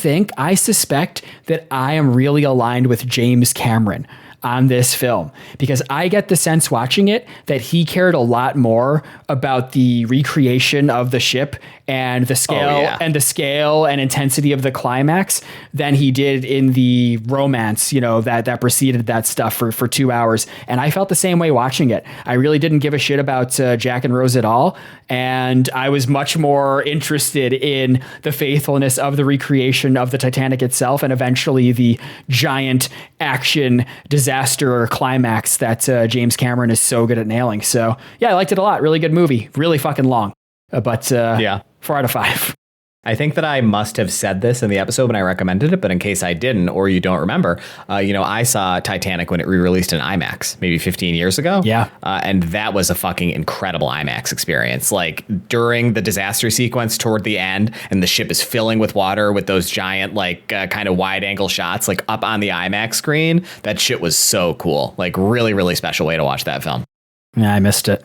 suspect that I am really aligned with James Cameron on this film, because I get the sense watching it that he cared a lot more about the recreation of the ship and the scale and intensity of the climax than he did in the romance, that preceded that stuff for 2 hours. And I felt the same way watching it. I really didn't give a shit about Jack and Rose at all. And I was much more interested in the faithfulness of the recreation of the Titanic itself and eventually the giant action disaster climax that James Cameron is so good at nailing. So yeah, I liked it a lot. Really good movie. Really fucking long. But 4 out of 5. I think that I must have said this in the episode when I recommended it, but in case I didn't or you don't remember, I saw Titanic when it re-released in IMAX maybe 15 years ago. Yeah. And that was a fucking incredible IMAX experience. Like during the disaster sequence toward the end and the ship is filling with water with those giant kind of wide angle shots like up on the IMAX screen, that shit was so cool. Like really, really special way to watch that film. Yeah, I missed it.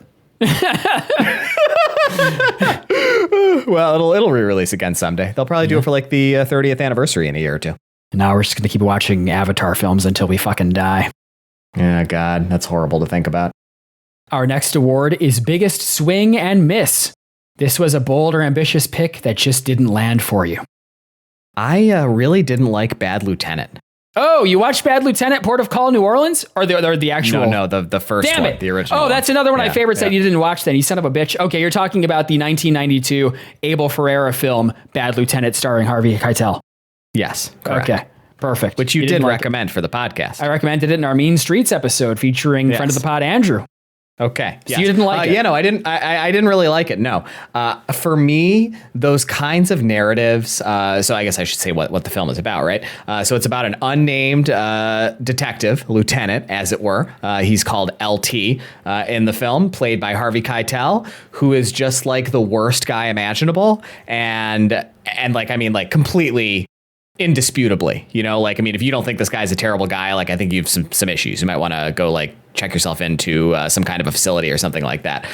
Well, it'll re-release again someday. They'll probably do it for like the 30th anniversary in a year or two. Now we're just going to keep watching Avatar films until we fucking die. Yeah, God, that's horrible to think about. Our next award is Biggest Swing and Miss. This was a bold or ambitious pick that just didn't land for you. I really didn't like Bad Lieutenant. Oh, you watched Bad Lieutenant, Port of Call, New Orleans? Or the actual? No, the first Damn one, it. the original. Oh, that's another one of my favorites that yeah. you didn't watch then, you son of a bitch. Okay, you're talking about the 1992 Abel Ferrara film, Bad Lieutenant, starring Harvey Keitel. Yes, correct. Okay, perfect. Which you did didn't like recommend for the podcast. I recommended it in our Mean Streets episode featuring friend of the pod, Andrew. Okay. So you didn't like it? Yeah, no, I didn't. I didn't really like it. No. For me, those kinds of narratives. So I guess I should say what the film is about, right? So it's about an unnamed detective, lieutenant, as it were. He's called LT in the film, played by Harvey Keitel, who is just like the worst guy imaginable, and completely. Indisputably, if you don't think this guy's a terrible guy, I think you have some issues. You might want to go check yourself into some kind of a facility or something like that.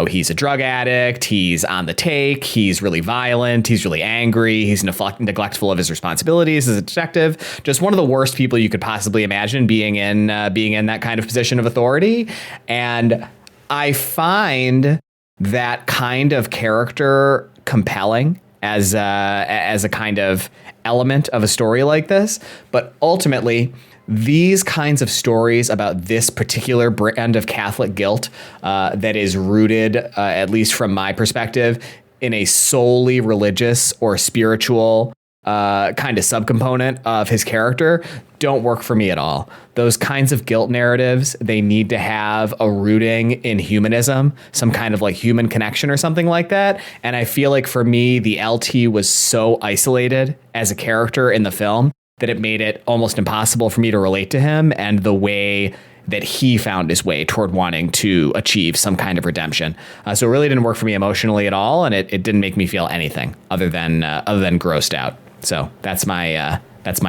He's a drug addict. He's on the take. He's really violent. He's really angry. He's neglectful of his responsibilities as a detective. Just one of the worst people you could possibly imagine being in that kind of position of authority. And I find that kind of character compelling as a kind of element of a story like this. But ultimately, these kinds of stories about this particular brand of Catholic guilt that is rooted, at least from my perspective, in a solely religious or spiritual kind of subcomponent of his character don't work for me at all. Those kinds of guilt narratives, they need to have a rooting in humanism, some kind of human connection or something like that. And I feel like for me, the LT was so isolated as a character in the film that it made it almost impossible for me to relate to him and the way that he found his way toward wanting to achieve some kind of redemption. So it really didn't work for me emotionally at all. And it didn't make me feel anything other than grossed out. So that's my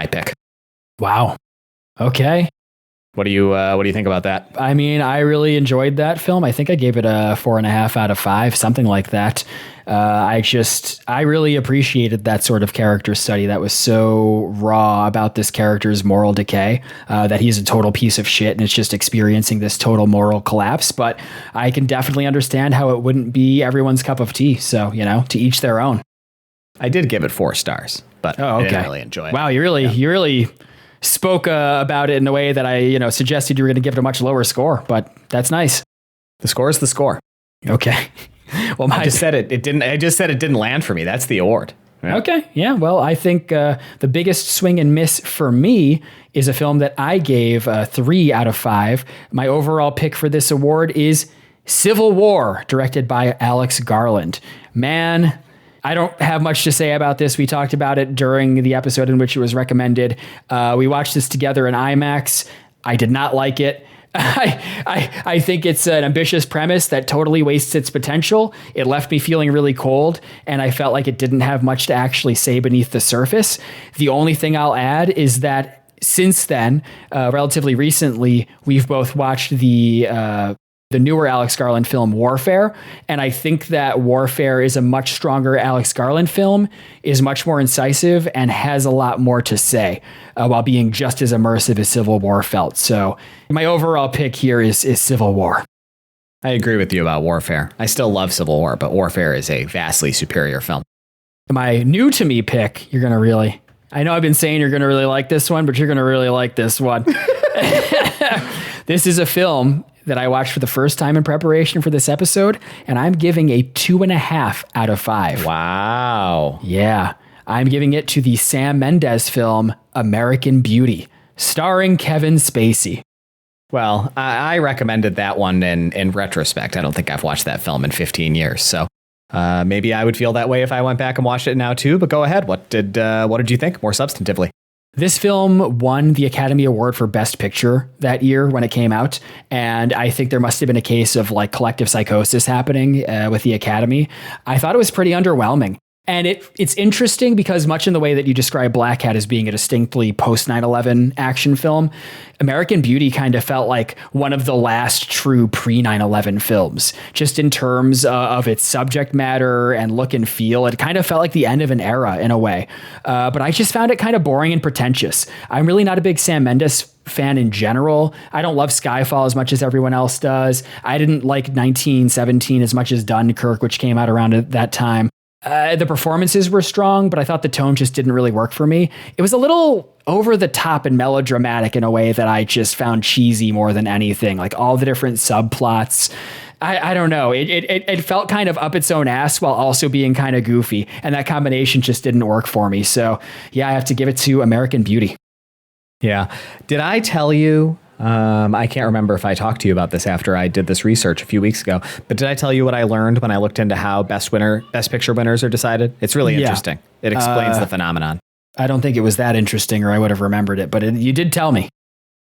pick. Wow. Okay. What do you think about that? I mean, I really enjoyed that film. I think I gave it a 4.5 out of 5, something like that. I really appreciated that sort of character study that was so raw about this character's moral decay, that he's a total piece of shit and it's just experiencing this total moral collapse. But I can definitely understand how it wouldn't be everyone's cup of tea. So, to each their own. I did give it 4 stars, but I didn't really enjoy it. Wow, you really spoke about it in a way that I, suggested you were going to give it a much lower score, but that's nice. The score is the score. Okay. Well, I just said it didn't. I just said it didn't land for me. That's the award. Yeah. Okay. Yeah. Well, I think the biggest swing and miss for me is a film that I gave 3 out of 5. My overall pick for this award is Civil War, directed by Alex Garland. Man, I don't have much to say about this. We talked about it during the episode in which it was recommended. We watched this together in IMAX. I did not like it. I think it's an ambitious premise that totally wastes its potential. It left me feeling really cold, and I felt like it didn't have much to actually say beneath the surface. The only thing I'll add is that since then, relatively recently, we've both watched the newer Alex Garland film Warfare, and I think that Warfare is a much stronger Alex Garland film, is much more incisive, and has a lot more to say, while being just as immersive as Civil War felt. So my overall pick here is Civil War. I agree with you about Warfare. I still love Civil War, but Warfare is a vastly superior film. My new to me pick, you're going to really... I know I've been saying you're going to really like this one, but you're going to really like this one. This is a film that I watched for the first time in preparation for this episode, and I'm giving a 2.5 out of 5. Wow. Yeah. I'm giving it to the Sam Mendes film American Beauty, starring Kevin Spacey. Well, I recommended that one in retrospect. I don't think I've watched that film in 15 years, so Maybe I would feel that way if I went back and watched it now too. But go ahead. What did you think more substantively? This film won the Academy Award for Best Picture that year when it came out. And I think there must have been a case of like collective psychosis happening with the Academy. I thought it was pretty underwhelming. And it's interesting because much in the way that you describe Black Hat as being a distinctly post 9/11 action film, American Beauty kind of felt like one of the last true pre 9/11 films, just in terms of its subject matter and look and feel. It kind of felt like the end of an era in a way. But I just found it kind of boring and pretentious. I'm really not a big Sam Mendes fan in general. I don't love Skyfall as much as everyone else does. I didn't like 1917 as much as Dunkirk, which came out around at that time. The performances were strong, but I thought the tone just didn't really work for me. It was a little over the top and melodramatic in a way that I just found cheesy more than anything. Like all the different subplots. I don't know. It felt kind of up its own ass while also being kind of goofy. And that combination just didn't work for me. So yeah, I have to give it to American Beauty. Yeah. Did I tell you? I can't remember if I talked to you about this after I did this research a few weeks ago, but did I tell you what I learned when I looked into how Best Picture winners are decided? It's really interesting. It explains the phenomenon. I don't think it was that interesting or I would have remembered it, but you did tell me.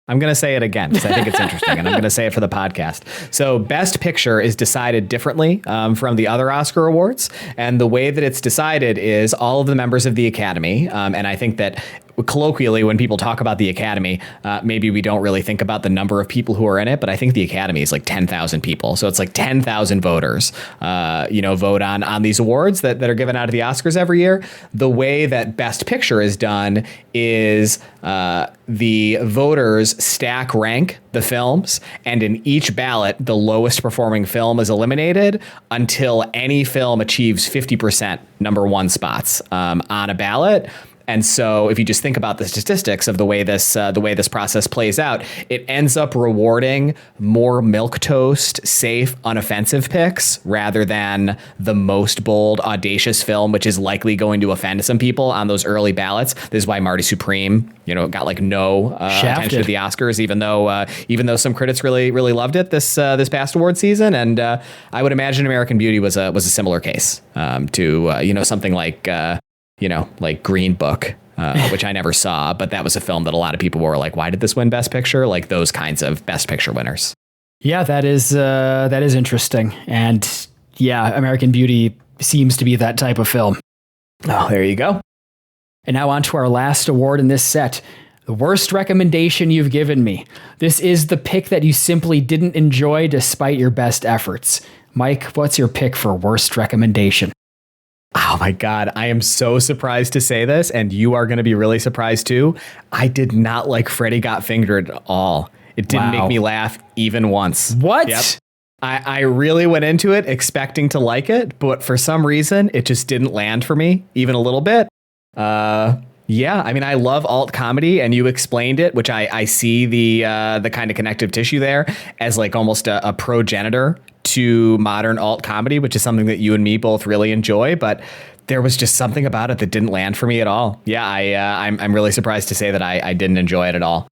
I'm going to say it again because I think it's interesting, and I'm going to say it for the podcast. So Best Picture is decided differently from the other Oscar awards, and the way that it's decided is all of the members of the Academy, and I think that colloquially, when people talk about the Academy, maybe we don't really think about the number of people who are in it, but I think the Academy is like 10,000 people. So it's like 10,000 voters, vote on these awards that are given out of the Oscars every year. The way that Best Picture is done is the voters stack rank the films, and in each ballot, the lowest performing film is eliminated until any film achieves 50% number one spots on a ballot. And so if you just think about the statistics of the way this process plays out, it ends up rewarding more milquetoast, safe, unoffensive picks rather than the most bold, audacious film, which is likely going to offend some people on those early ballots. This is why Marty Supreme, got like no attention at the Oscars, even though some critics really, really loved it this past award season. And I would imagine American Beauty was a similar case to something like Green Book, which I never saw, but that was a film that a lot of people were like, why did this win Best Picture? Like those kinds of Best Picture winners. Yeah, that is interesting. And yeah, American Beauty seems to be that type of film. Oh, there you go. And now on to our last award in this set. The worst recommendation you've given me. This is the pick that you simply didn't enjoy despite your best efforts. Mike, what's your pick for worst recommendation? Oh my God, I am so surprised to say this, and you are going to be really surprised too. I did not like Freddy Got Fingered at all. It didn't make me laugh even once. What? Yep. I really went into it expecting to like it, but for some reason, it just didn't land for me, even a little bit. Yeah, I mean, I love alt comedy, and you explained it, which I see the kind of connective tissue there as like almost a progenitor to modern alt comedy, which is something that you and me both really enjoy. But there was just something about it that didn't land for me at all. Yeah, I'm really surprised to say that I didn't enjoy it at all.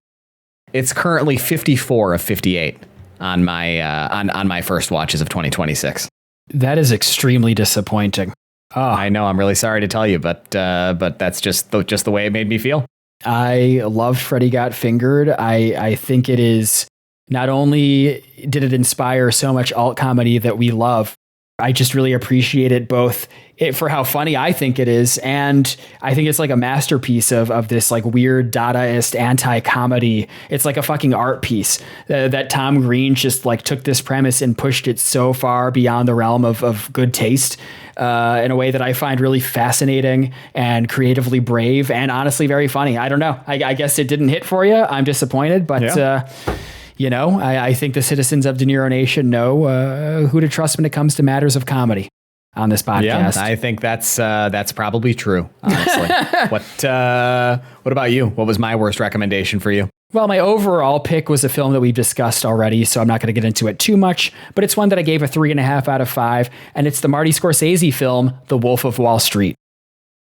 It's currently 54 of 58 on my on my first watches of 2026. That is extremely disappointing. Oh, I know. I'm really sorry to tell you, but that's just the way it made me feel. I loved Freddy Got Fingered. I think it is, not only did it inspire so much alt comedy that we love, I just really appreciate it both for how funny I think it is, and I think it's like a masterpiece of this like weird Dadaist anti-comedy. It's like a fucking art piece that Tom Green just like took this premise and pushed it so far beyond the realm of good taste in a way that I find really fascinating and creatively brave and honestly very funny. I don't know. I guess it didn't hit for you. I'm disappointed, but I think the citizens of De Niro Nation know who to trust when it comes to matters of comedy on this podcast. Yeah, I think that's probably true, honestly. What about you? What was my worst recommendation for you? Well, my overall pick was a film that we've discussed already, so I'm not going to get into it too much, but it's one that I gave a 3.5 out of 5, and it's the Marty Scorsese film, The Wolf of Wall Street.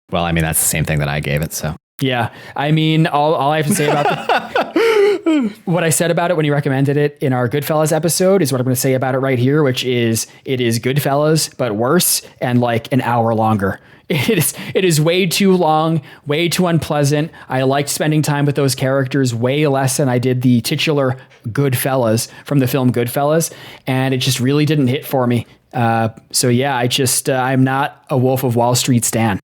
Well, I mean, that's the same thing that I gave it, so. Yeah, I mean, all I have to say about What I said about it when you recommended it in our Goodfellas episode is what I'm going to say about it right here, which is it is Goodfellas, but worse and like an hour longer. It is way too long, way too unpleasant. I liked spending time with those characters way less than I did the titular Goodfellas from the film Goodfellas, and it just really didn't hit for me. So yeah, I'm not a Wolf of Wall Street stan.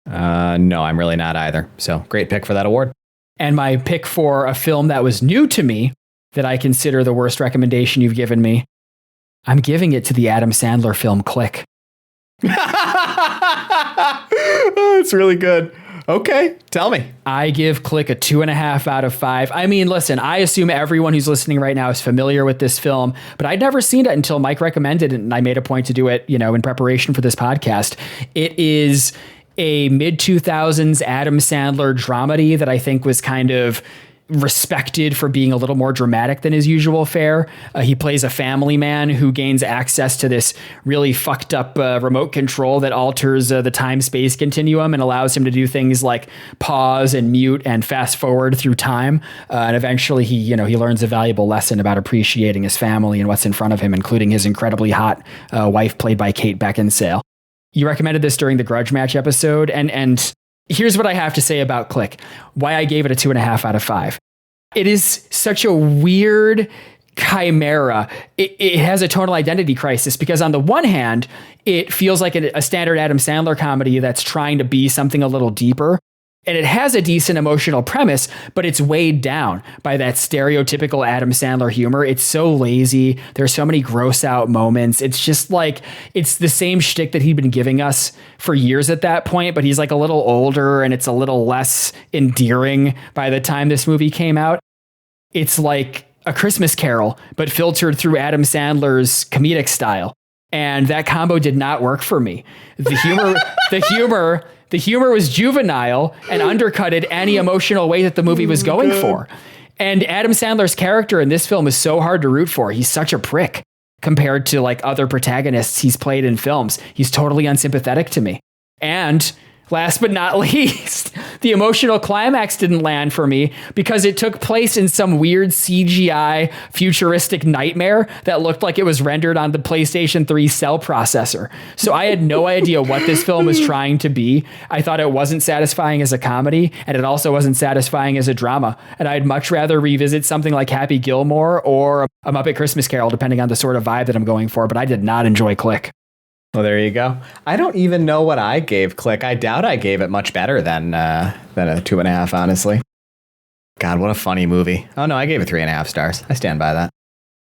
No, I'm really not either. So great pick for that award. And my pick for a film that was new to me that I consider the worst recommendation you've given me, I'm giving it to the Adam Sandler film Click. It's really good. Okay, tell me. I give Click a 2.5 out of 5. I mean, listen, I assume everyone who's listening right now is familiar with this film, but I'd never seen it until Mike recommended it, and I made a point to do it, in preparation for this podcast. It is a mid-2000s Adam Sandler dramedy that I think was kind of respected for being a little more dramatic than his usual fare. He plays a family man who gains access to this really fucked up remote control that alters the time-space continuum and allows him to do things like pause and mute and fast forward through time. And eventually he learns a valuable lesson about appreciating his family and what's in front of him, including his incredibly hot wife played by Kate Beckinsale. You recommended this during the Grudge Match episode, and here's what I have to say about Click, why I gave it a 2.5 out of 5. It is such a weird chimera. It has a tonal identity crisis because on the one hand, it feels like a standard Adam Sandler comedy that's trying to be something a little deeper. And it has a decent emotional premise, but it's weighed down by that stereotypical Adam Sandler humor. It's so lazy. There's so many gross out moments. It's just like, it's the same shtick that he'd been giving us for years at that point, but he's like a little older and it's a little less endearing by the time this movie came out. It's like A Christmas Carol, but filtered through Adam Sandler's comedic style. And that combo did not work for me. The humor was juvenile and undercutted any emotional way that the movie was going for. And Adam Sandler's character in this film is so hard to root for. He's such a prick compared to like other protagonists he's played in films. He's totally unsympathetic to me. And last but not least, the emotional climax didn't land for me because it took place in some weird CGI futuristic nightmare that looked like it was rendered on the PlayStation 3 cell processor. So I had no idea what this film was trying to be. I thought it wasn't satisfying as a comedy, and it also wasn't satisfying as a drama. And I'd much rather revisit something like Happy Gilmore or A Muppet Christmas Carol, depending on the sort of vibe that I'm going for. But I did not enjoy Click. Well, there you go. I don't even know what I gave Click. I doubt I gave it much better than a 2.5, honestly. God, what a funny movie. Oh, no, I gave it 3.5 stars. I stand by that.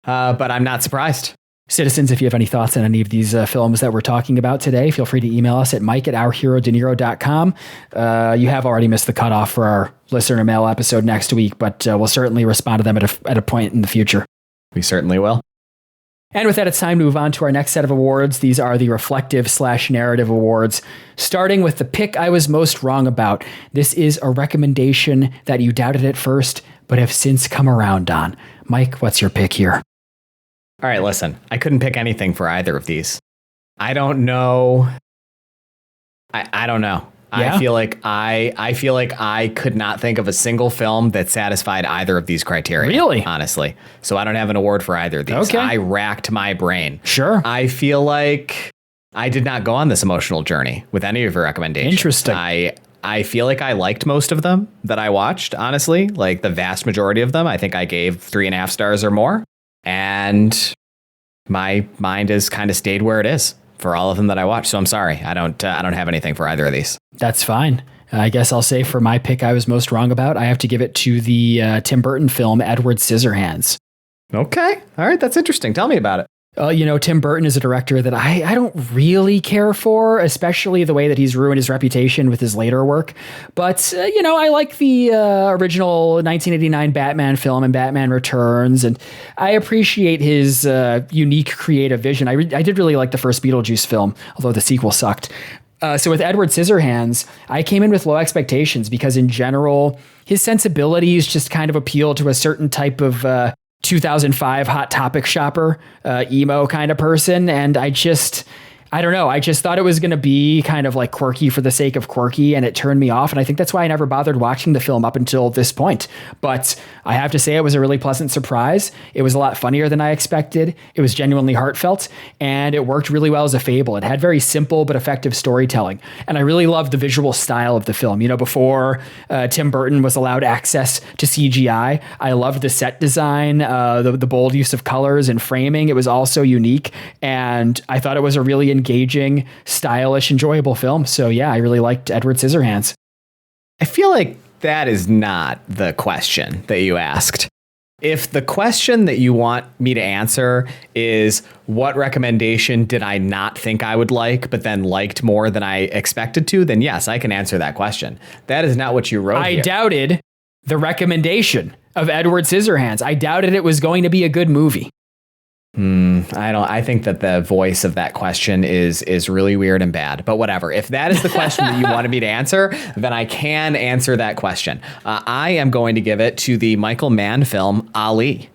But I'm not surprised. Citizens, if you have any thoughts on any of these films that we're talking about today, feel free to email us at mike@ourherodeniro.com. You have already missed the cutoff for our listener mail episode next week, but we'll certainly respond to them at a point in the future. We certainly will. And with that, it's time to move on to our next set of awards. These are the reflective/narrative awards, starting with the pick I was most wrong about. This is a recommendation that you doubted at first, but have since come around on. Mike, what's your pick here? All right, listen, I couldn't pick anything for either of these. I don't know. I don't know. Yeah? I feel like I could not think of a single film that satisfied either of these criteria. Really? Honestly. So I don't have an award for either of these. Okay. I racked my brain. Sure. I feel like I did not go on this emotional journey with any of your recommendations. Interesting. I feel like I liked most of them that I watched, honestly. Like the vast majority of them. I think I gave 3.5 stars or more. And my mind has kind of stayed where it is for all of them that I watched. So I'm sorry. I don't have anything for either of these. That's fine. I guess I'll say for my pick I was most wrong about, I have to give it to the Tim Burton film Edward Scissorhands. Okay. All right. That's interesting. Tell me about it. Tim Burton is a director that I don't really care for, especially the way that he's ruined his reputation with his later work. But, I like the original 1989 Batman film and Batman Returns, and I appreciate his unique creative vision. I did really like the first Beetlejuice film, although the sequel sucked. So with Edward Scissorhands, I came in with low expectations because in general, his sensibilities just kind of appeal to a certain type of 2005 Hot Topic shopper, emo kind of person. And I I don't know. I just thought it was going to be kind of like quirky for the sake of quirky, and it turned me off. And I think that's why I never bothered watching the film up until this point. But I have to say it was a really pleasant surprise. It was a lot funnier than I expected. It was genuinely heartfelt, and it worked really well as a fable. It had very simple but effective storytelling. And I really loved the visual style of the film. You know, before Tim Burton was allowed access to CGI, I loved the set design, the bold use of colors and framing. It was all so unique. And I thought it was a really engaging, stylish, enjoyable film. So yeah, I really liked Edward Scissorhands. I feel like that is not the question that you asked. If the question that you want me to answer is what recommendation did I not think I would like, but then liked more than I expected to, then yes, I can answer that question. That is not what you wrote here. I doubted the recommendation of Edward Scissorhands. I doubted it was going to be a good movie. I think that the voice of that question is really weird and bad, but whatever. If that is the question that you wanted me to answer, then I can answer that question. I am going to give it to the Michael Mann film Ali,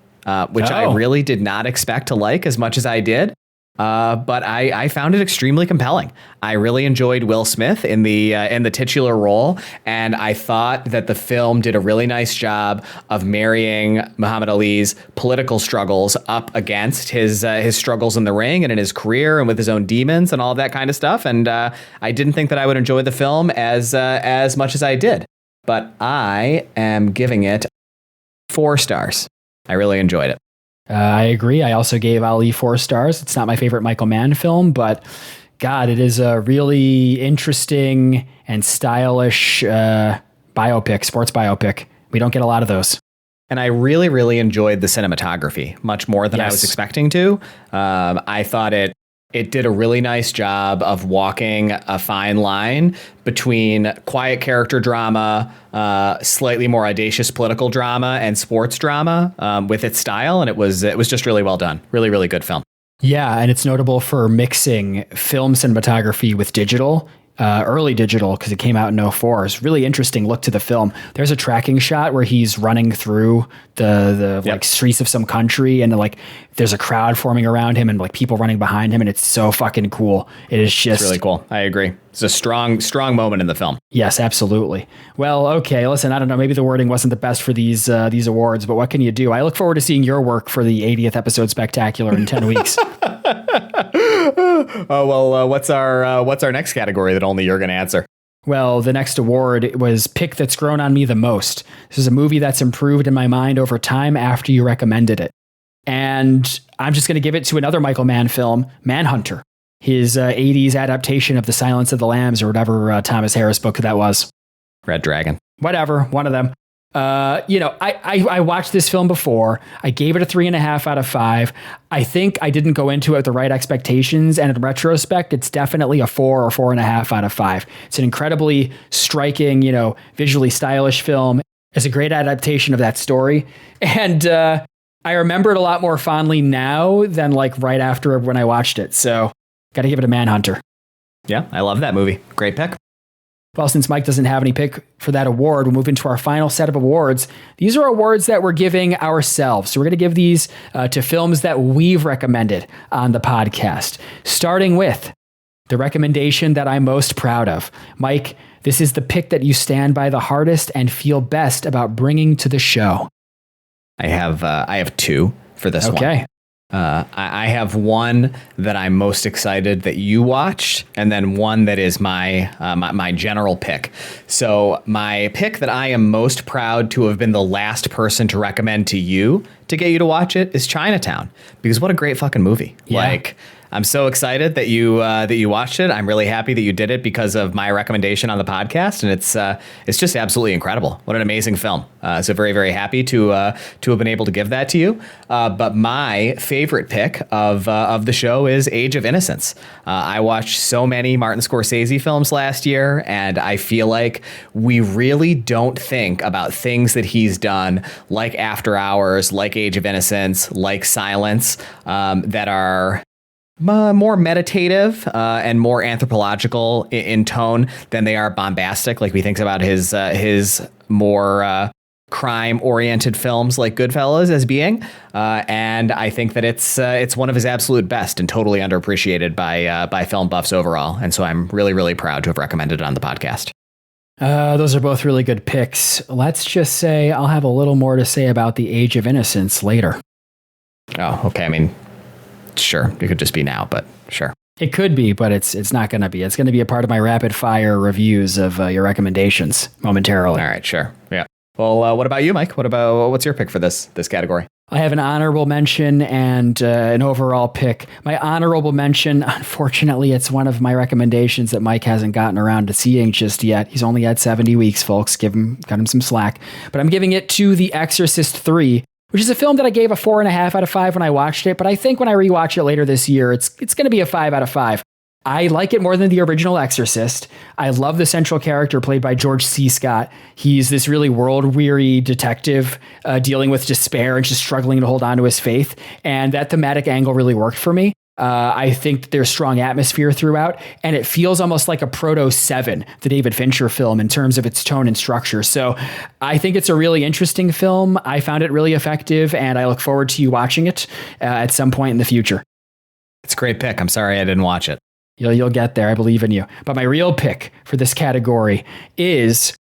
which I really did not expect to like as much as I did. But I found it extremely compelling. I really enjoyed Will Smith in the titular role, and I thought that the film did a really nice job of marrying Muhammad Ali's political struggles up against his struggles in the ring and in his career and with his own demons and all of that kind of stuff. And I didn't think that I would enjoy the film as much as I did, but I am giving it 4 stars. I really enjoyed it. I agree. I also gave Ali 4 stars. It's not my favorite Michael Mann film, but God, it is a really interesting and stylish biopic, sports biopic. We don't get a lot of those. And I really, really enjoyed the cinematography, much more than I was expecting to. I thought it did a really nice job of walking a fine line between quiet character drama, slightly more audacious political drama, and sports drama with its style. And it was just really well done. Really, really good film. Yeah, and it's notable for mixing film cinematography with digital. Early digital, because it came out in 2004. It's really interesting look to the film. There's a tracking shot where he's running through the like streets of some country, and like there's a crowd forming around him and like people running behind him, and it's so fucking cool. It is just it's really cool. I agree. It's a strong moment in the film. Yes, absolutely. Well, okay, listen, I don't know, maybe the wording wasn't the best for these awards, but what can you do? I look forward to seeing your work for the 80th episode spectacular in 10 weeks. Oh, well, what's our next category that only you're going to answer? Well, the next award was Pick That's Grown on Me the Most. This is a movie that's improved in my mind over time after you recommended it. And I'm just going to give it to another Michael Mann film, Manhunter, his 80s adaptation of The Silence of the Lambs, or whatever Thomas Harris book that was. Red Dragon. Whatever, one of them. I watched this film before. I gave it a 3.5 out of 5. I think I didn't go into it with the right expectations, and in retrospect, it's definitely a 4 or 4.5 out of 5. It's an incredibly striking, visually stylish film. It's a great adaptation of that story, and I remember it a lot more fondly now than like right after when I watched it. So, got to give it a Manhunter. Yeah, I love that movie. Great pick. Well, since Mike doesn't have any pick for that award, we'll move into our final set of awards. These are awards that we're giving ourselves. So we're going to give these to films that we've recommended on the podcast, starting with the recommendation that I'm most proud of. Mike, this is the pick that you stand by the hardest and feel best about bringing to the show. I have 2 for this one. Okay. I have one that I'm most excited that you watched, and then one that is my general pick. So my pick that I am most proud to have been the last person to recommend to you to get you to watch it is Chinatown, because what a great fucking movie. Yeah. Like, I'm so excited that you watched it. I'm really happy that you did it because of my recommendation on the podcast, and it's just absolutely incredible. What an amazing film! So very, very happy to have been able to give that to you. But my favorite pick of the show is Age of Innocence. I watched so many Martin Scorsese films last year, and I feel like we really don't think about things that he's done, like After Hours, like Age of Innocence, like Silence, that are more meditative and more anthropological in tone than they are bombastic. Like we think about his more crime-oriented films like Goodfellas as being, and I think that it's one of his absolute best and totally underappreciated by film buffs overall. And so I'm really, really proud to have recommended it on the podcast. Those are both really good picks. Let's just say I'll have a little more to say about The Age of Innocence later. Oh, okay. I mean, sure, it could just be now, but sure. It could be, but it's not going to be. It's going to be a part of my rapid fire reviews of your recommendations momentarily. All right, sure. Yeah. Well, what about you, Mike? What's your pick for this category? I have an honorable mention and an overall pick. My honorable mention, unfortunately, it's one of my recommendations that Mike hasn't gotten around to seeing just yet. He's only had 70 weeks, folks. Cut him some slack. But I'm giving it to The Exorcist 3, which is a film that I gave a 4.5 out of 5 when I watched it. But I think when I rewatch it later this year, it's going to be a 5 out of 5. I like it more than the original Exorcist. I love the central character played by George C. Scott. He's this really world-weary detective dealing with despair and just struggling to hold on to his faith. And that thematic angle really worked for me. I think there's strong atmosphere throughout, and it feels almost like a Proto-7, the David Fincher film, in terms of its tone and structure. So I think it's a really interesting film. I found it really effective, and I look forward to you watching it at some point in the future. It's a great pick. I'm sorry I didn't watch it. You'll get there. I believe in you. But my real pick for this category is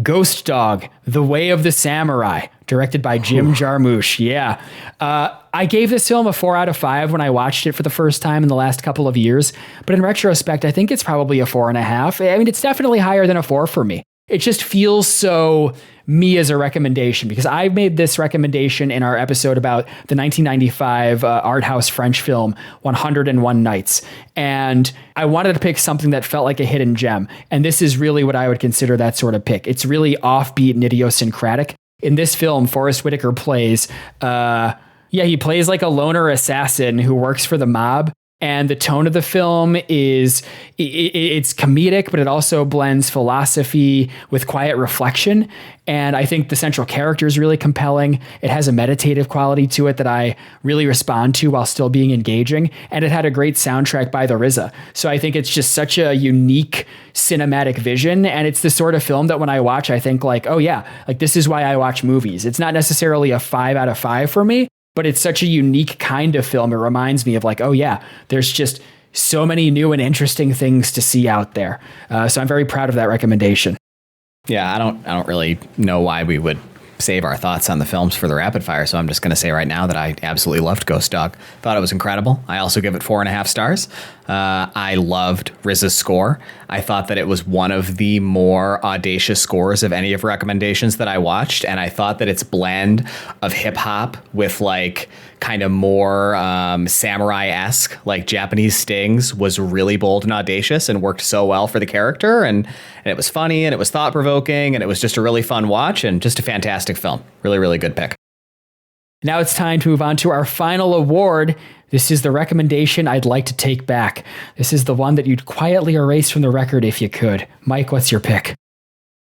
Ghost Dog, The Way of the Samurai, directed by Jim Jarmusch. Yeah. I gave this film a 4 out of 5 when I watched it for the first time in the last couple of years. But in retrospect, I think it's probably a 4.5. I mean, it's definitely higher than a 4 for me. It just feels so me as a recommendation, because I made this recommendation in our episode about the 1995 art house French film 101 Nights. And I wanted to pick something that felt like a hidden gem. And this is really what I would consider that sort of pick. It's really offbeat and idiosyncratic. In this film, Forrest Whitaker plays, he plays like a loner assassin who works for the mob. And the tone of the film is, it's comedic, but it also blends philosophy with quiet reflection. And I think the central character is really compelling. It has a meditative quality to it that I really respond to while still being engaging. And it had a great soundtrack by the RZA. So I think it's just such a unique cinematic vision. And it's the sort of film that when I watch, I think like, oh yeah, like this is why I watch movies. It's not necessarily a 5 out of 5 for me, but it's such a unique kind of film. It reminds me of like, oh yeah, there's just so many new and interesting things to see out there. So I'm very proud of that recommendation. Yeah, I don't really know why we would save our thoughts on the films for the rapid fire. So I'm just going to say right now that I absolutely loved Ghost Dog. Thought it was incredible. I also give it 4.5 stars. I loved RZA's score. I thought that it was one of the more audacious scores of any of recommendations that I watched. And I thought that its blend of hip hop with like kind of more samurai-esque, like Japanese stings, was really bold and audacious and worked so well for the character. And it was funny and it was thought-provoking and it was just a really fun watch and just a fantastic film. Really, really good pick. Now it's time to move on to our final award. This is the recommendation I'd like to take back. This is the one that you'd quietly erase from the record if you could. Mike, what's your pick?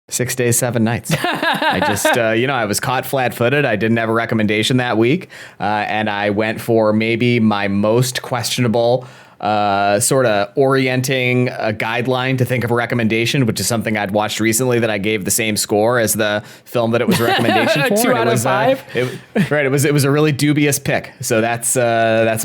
6 Days, 7 Nights. I just, I was caught flat-footed. I didn't have a recommendation that week. And I went for maybe my most questionable sort of orienting a guideline to think of a recommendation, which is something I'd watched recently that I gave the same score as the film that it was a recommendation for. 2 out of 5? Right. It was a really dubious pick. So that's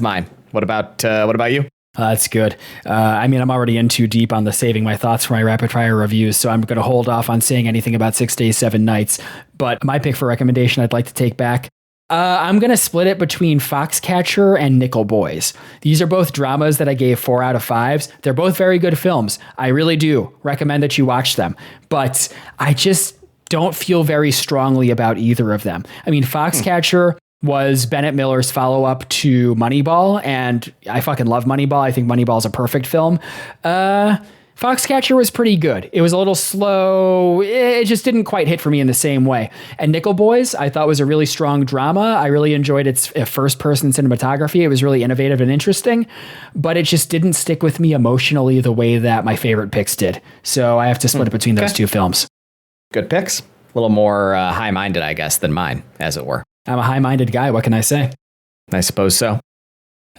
mine. What about you? That's good. I'm already in too deep on the saving my thoughts for my rapid fire reviews, so I'm going to hold off on saying anything about 6 Days, 7 Nights. But my pick for recommendation I'd like to take back. I'm going to split it between Foxcatcher and Nickel Boys. These are both dramas that I gave 4 out of 5s. They're both very good films. I really do recommend that you watch them. But I just don't feel very strongly about either of them. I mean, Foxcatcher was Bennett Miller's follow-up to Moneyball, and I fucking love Moneyball. I think Moneyball is a perfect film. Foxcatcher was pretty good. It was a little slow. It just didn't quite hit for me in the same way. And Nickel Boys, I thought was a really strong drama. I really enjoyed its first-person cinematography. It was really innovative and interesting, but it just didn't stick with me emotionally the way that my favorite picks did. So I have to split it between those two films. Good picks. A little more high-minded, I guess, than mine, as it were. I'm a high-minded guy. What can I say? I suppose so.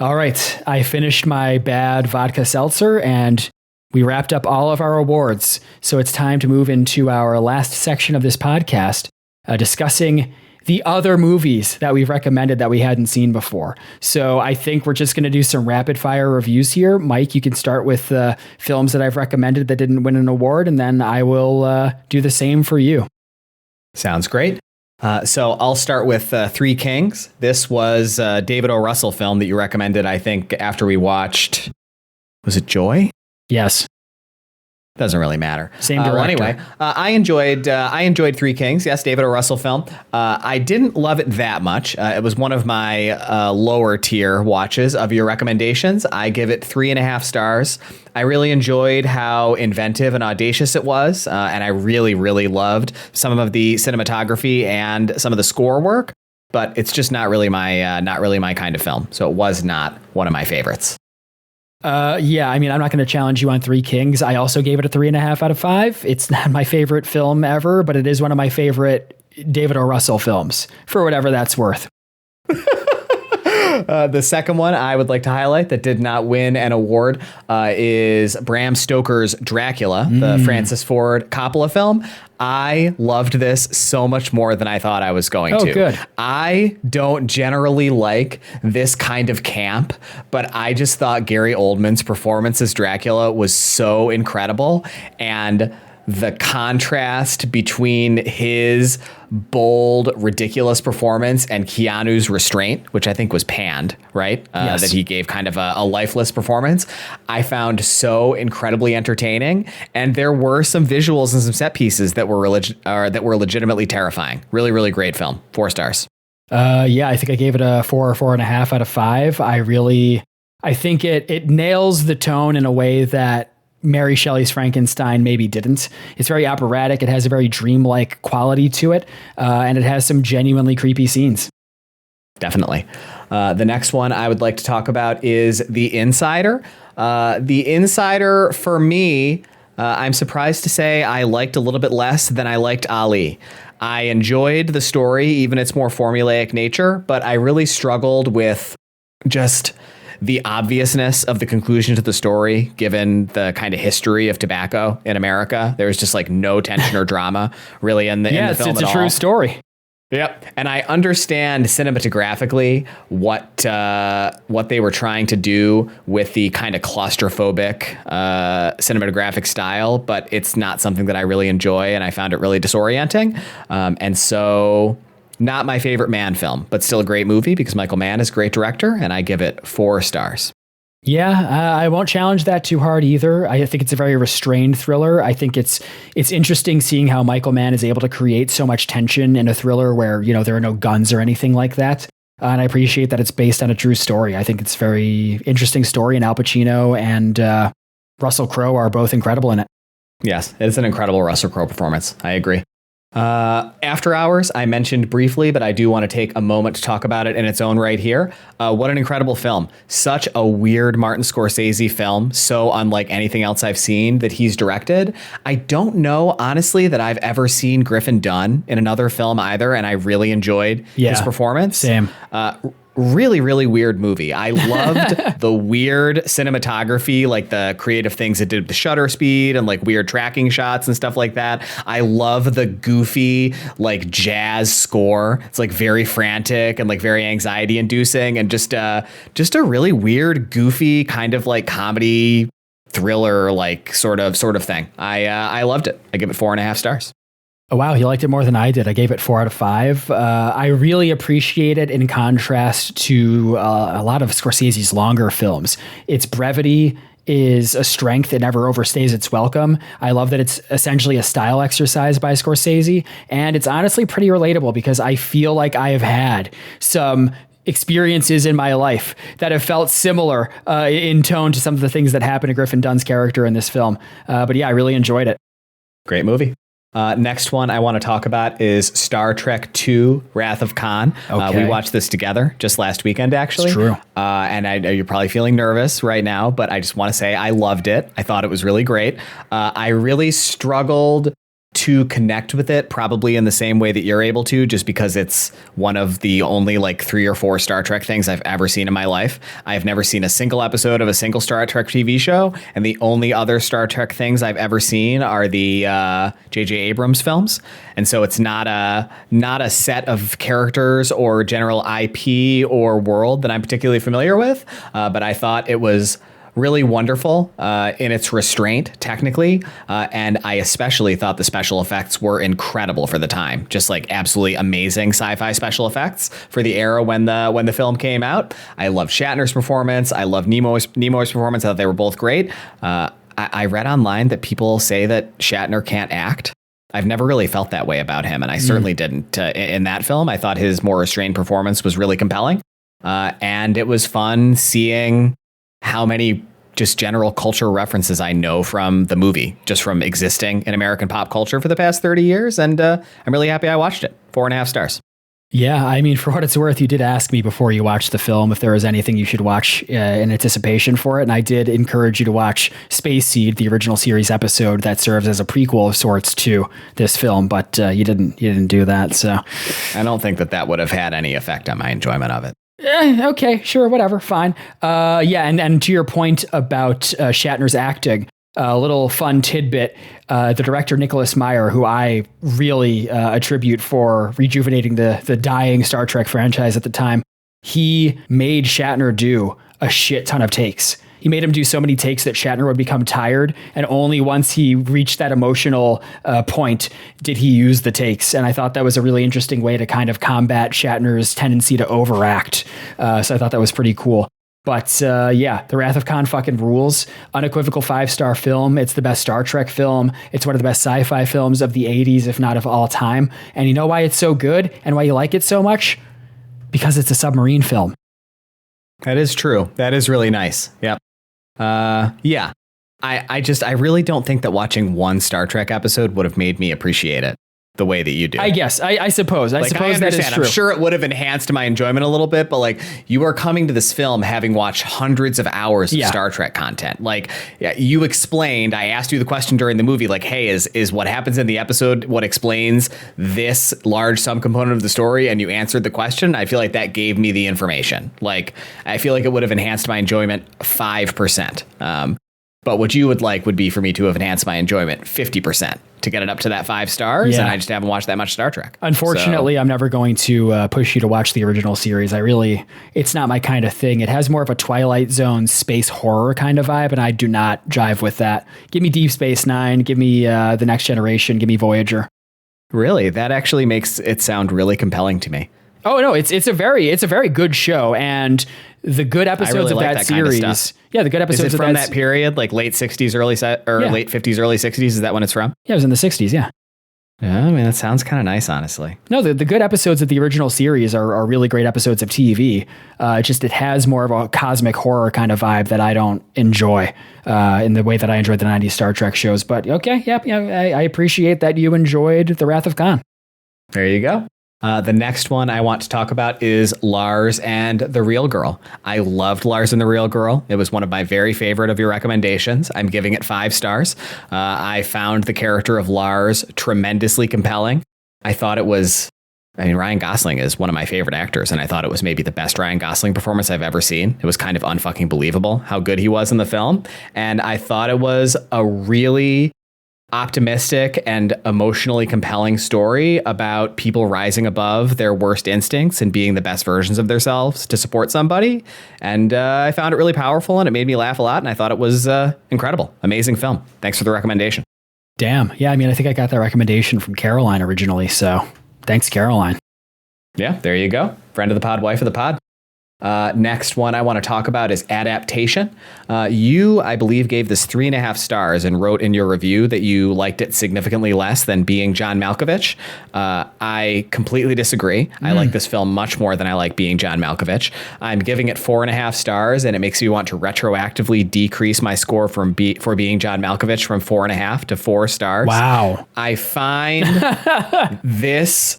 All right. I finished my bad vodka seltzer and we wrapped up all of our awards. So it's time to move into our last section of this podcast, discussing the other movies that we've recommended that we hadn't seen before. So I think we're just going to do some rapid fire reviews here. Mike, you can start with the films that I've recommended that didn't win an award, and then I will do the same for you. Sounds great. So I'll start with Three Kings. This was a David O. Russell film that you recommended, I think, after we watched, was it Joy? Yes. Doesn't really matter. Same director. Well, anyway, I enjoyed Three Kings. Yes, David O. Russell film. I didn't love it that much. It was one of my lower tier watches of your recommendations. I give it 3.5 stars. I really enjoyed how inventive and audacious it was, and I really, really loved some of the cinematography and some of the score work. But it's just not really my kind of film. So it was not one of my favorites. Yeah, I mean, I'm not going to challenge you on Three Kings. I also gave it a 3.5 out of 5. It's not my favorite film ever, but it is one of my favorite David O. Russell films, for whatever that's worth. The second one I would like to highlight that did not win an award is Bram Stoker's Dracula, the Francis Ford Coppola film. I loved this so much more than I thought I was going to. Good. I don't generally like this kind of camp, but I just thought Gary Oldman's performance as Dracula was so incredible, and the contrast between his bold, ridiculous performance and Keanu's restraint, which I think was panned, right? Yes. That he gave kind of a lifeless performance, I found so incredibly entertaining. And there were some visuals and some set pieces that were legitimately terrifying. Really, really great film. 4 stars. Yeah, I think I gave it a 4 or 4.5 out of 5. I think it nails the tone in a way that Mary Shelley's Frankenstein maybe didn't. It's very operatic. It has a very dreamlike quality to it, and it has some genuinely creepy scenes. Definitely. The next one I would like to talk about is The Insider. The Insider, for me, I'm surprised to say I liked a little bit less than I liked Ali. I enjoyed the story, even its more formulaic nature, but I really struggled with just the obviousness of the conclusion to the story, given the kind of history of tobacco in America. There was just like no tension or drama really in the film at all. It's a true story. Yep. And I understand cinematographically what they were trying to do with the kind of claustrophobic cinematographic style, but it's not something that I really enjoy, and I found it really disorienting. And so not my favorite Mann film, but still a great movie because Michael Mann is a great director, and I give it 4 stars. Yeah, I won't challenge that too hard either. I think it's a very restrained thriller. I think it's interesting seeing how Michael Mann is able to create so much tension in a thriller where, there are no guns or anything like that. And I appreciate that it's based on a true story. I think it's a very interesting story, and Al Pacino and Russell Crowe are both incredible in it. Yes, it's an incredible Russell Crowe performance. I agree. After Hours, I mentioned briefly, but I do want to take a moment to talk about it in its own right here. What an incredible film. Such a weird Martin Scorsese film, so unlike anything else I've seen that he's directed. I don't know, honestly, that I've ever seen Griffin Dunne in another film either, and I really enjoyed his performance. Same. Really, really weird movie. I loved the weird cinematography, like the creative things it did with the shutter speed and like weird tracking shots and stuff like that. I love the goofy, like jazz score. It's like very frantic and like very anxiety inducing, and just a really weird, goofy kind of like comedy thriller, like sort of thing. I loved it. I give it 4.5 stars. Oh, wow. You liked it more than I did. I gave it 4 out of 5. I really appreciate it in contrast to a lot of Scorsese's longer films. Its brevity is a strength. It never overstays its welcome. I love that it's essentially a style exercise by Scorsese, and it's honestly pretty relatable because I feel like I have had some experiences in my life that have felt similar in tone to some of the things that happen to Griffin Dunne's character in this film. But yeah, I really enjoyed it. Great movie. Next one I want to talk about is Star Trek II: Wrath of Khan. Okay. We watched this together just last weekend, actually. It's true. And I know you're probably feeling nervous right now, but I just want to say I loved it. I thought it was really great. I really struggled to connect with it probably in the same way that you're able to, just because it's one of the only like 3 or 4 Star Trek things I've ever seen in my life. I've never seen a single episode of a single Star Trek TV show, and the only other Star Trek things I've ever seen are the J.J. Abrams films. And so it's not a set of characters or general IP or world that I'm particularly familiar with, but I thought it was really wonderful in its restraint, technically. And I especially thought the special effects were incredible for the time. Just like absolutely amazing sci-fi special effects for the era when the film came out. I loved Shatner's performance. I loved Nimoy's performance. I thought they were both great. I read online that people say that Shatner can't act. I've never really felt that way about him, and I certainly didn't in that film. I thought his more restrained performance was really compelling. And it was fun seeing how many just general culture references I know from the movie, just from existing in American pop culture for the past 30 years. And I'm really happy I watched it. 4.5 stars. Yeah, I mean, for what it's worth, you did ask me before you watched the film if there was anything you should watch in anticipation for it. And I did encourage you to watch Space Seed, the original series episode that serves as a prequel of sorts to this film. But you didn't do that. So I don't think that would have had any effect on my enjoyment of it. Okay, sure, whatever, fine. Yeah, and to your point about Shatner's acting, a little fun tidbit, the director Nicholas Meyer, who I really attribute for rejuvenating the dying Star Trek franchise at the time, he made Shatner do a shit ton of takes. He made him do so many takes that Shatner would become tired, and only once he reached that emotional point did he use the takes. And I thought that was a really interesting way to kind of combat Shatner's tendency to overact. So I thought that was pretty cool. But yeah, The Wrath of Khan fucking rules. Unequivocal 5-star film. It's the best Star Trek film. It's one of the best sci-fi films of the 80s, if not of all time. And you know why it's so good and why you like it so much? Because it's a submarine film. That is true. That is really nice. Yep. Yeah. I really don't think that watching one Star Trek episode would have made me appreciate it the way that you do. I guess. I suppose. I suppose that is true. I'm sure it would have enhanced my enjoyment a little bit, but like you are coming to this film having watched hundreds of hours of Star Trek content. Like you explained, I asked you the question during the movie, like, hey, is what happens in the episode what explains this large subcomponent of the story? And you answered the question. I feel like that gave me the information. Like, I feel like it would have enhanced my enjoyment 5%. But what you would like would be for me to have enhanced my enjoyment 50% to get it up to that 5 stars. And I just haven't watched that much Star Trek. Unfortunately, I'm never going to push you to watch the original series. It's not my kind of thing. It has more of a Twilight Zone space horror kind of vibe, and I do not jive with that. Give me Deep Space Nine. Give me The Next Generation. Give me Voyager. Really? That actually makes it sound really compelling to me. Oh no, it's a very good show, and the good episodes of that series. Kind of yeah, the good episodes is it from that period, like late 60s, late 50s, early 60s. Is that when it's from? Yeah, it was in the 60s. Yeah. Yeah, I mean, that sounds kind of nice, honestly. No, the good episodes of the original series are really great episodes of TV. It has more of a cosmic horror kind of vibe that I don't enjoy in the way that I enjoyed the 90s Star Trek shows. But okay, I appreciate that you enjoyed The Wrath of Khan. There you go. The next one I want to talk about is Lars and the Real Girl. I loved Lars and the Real Girl. It was one of my very favorite of your recommendations. I'm giving it 5 stars. I found the character of Lars tremendously compelling. I thought it was, Ryan Gosling is one of my favorite actors, and I thought it was maybe the best Ryan Gosling performance I've ever seen. It was kind of unfucking believable how good he was in the film. And I thought it was a really optimistic and emotionally compelling story about people rising above their worst instincts and being the best versions of themselves to support somebody. And I found it really powerful, and it made me laugh a lot. And I thought it was incredible. Amazing film. Thanks for the recommendation. Damn. Yeah, I think I got that recommendation from Caroline originally. So thanks, Caroline. Yeah, there you go. Friend of the pod, wife of the pod. Next one I want to talk about is Adaptation. You, I believe, gave this 3.5 stars and wrote in your review that you liked it significantly less than Being John Malkovich. I completely disagree. I like this film much more than I like Being John Malkovich. I'm giving it 4.5 stars, and it makes me want to retroactively decrease my score for Being John Malkovich from 4.5 to 4 stars. Wow. I find this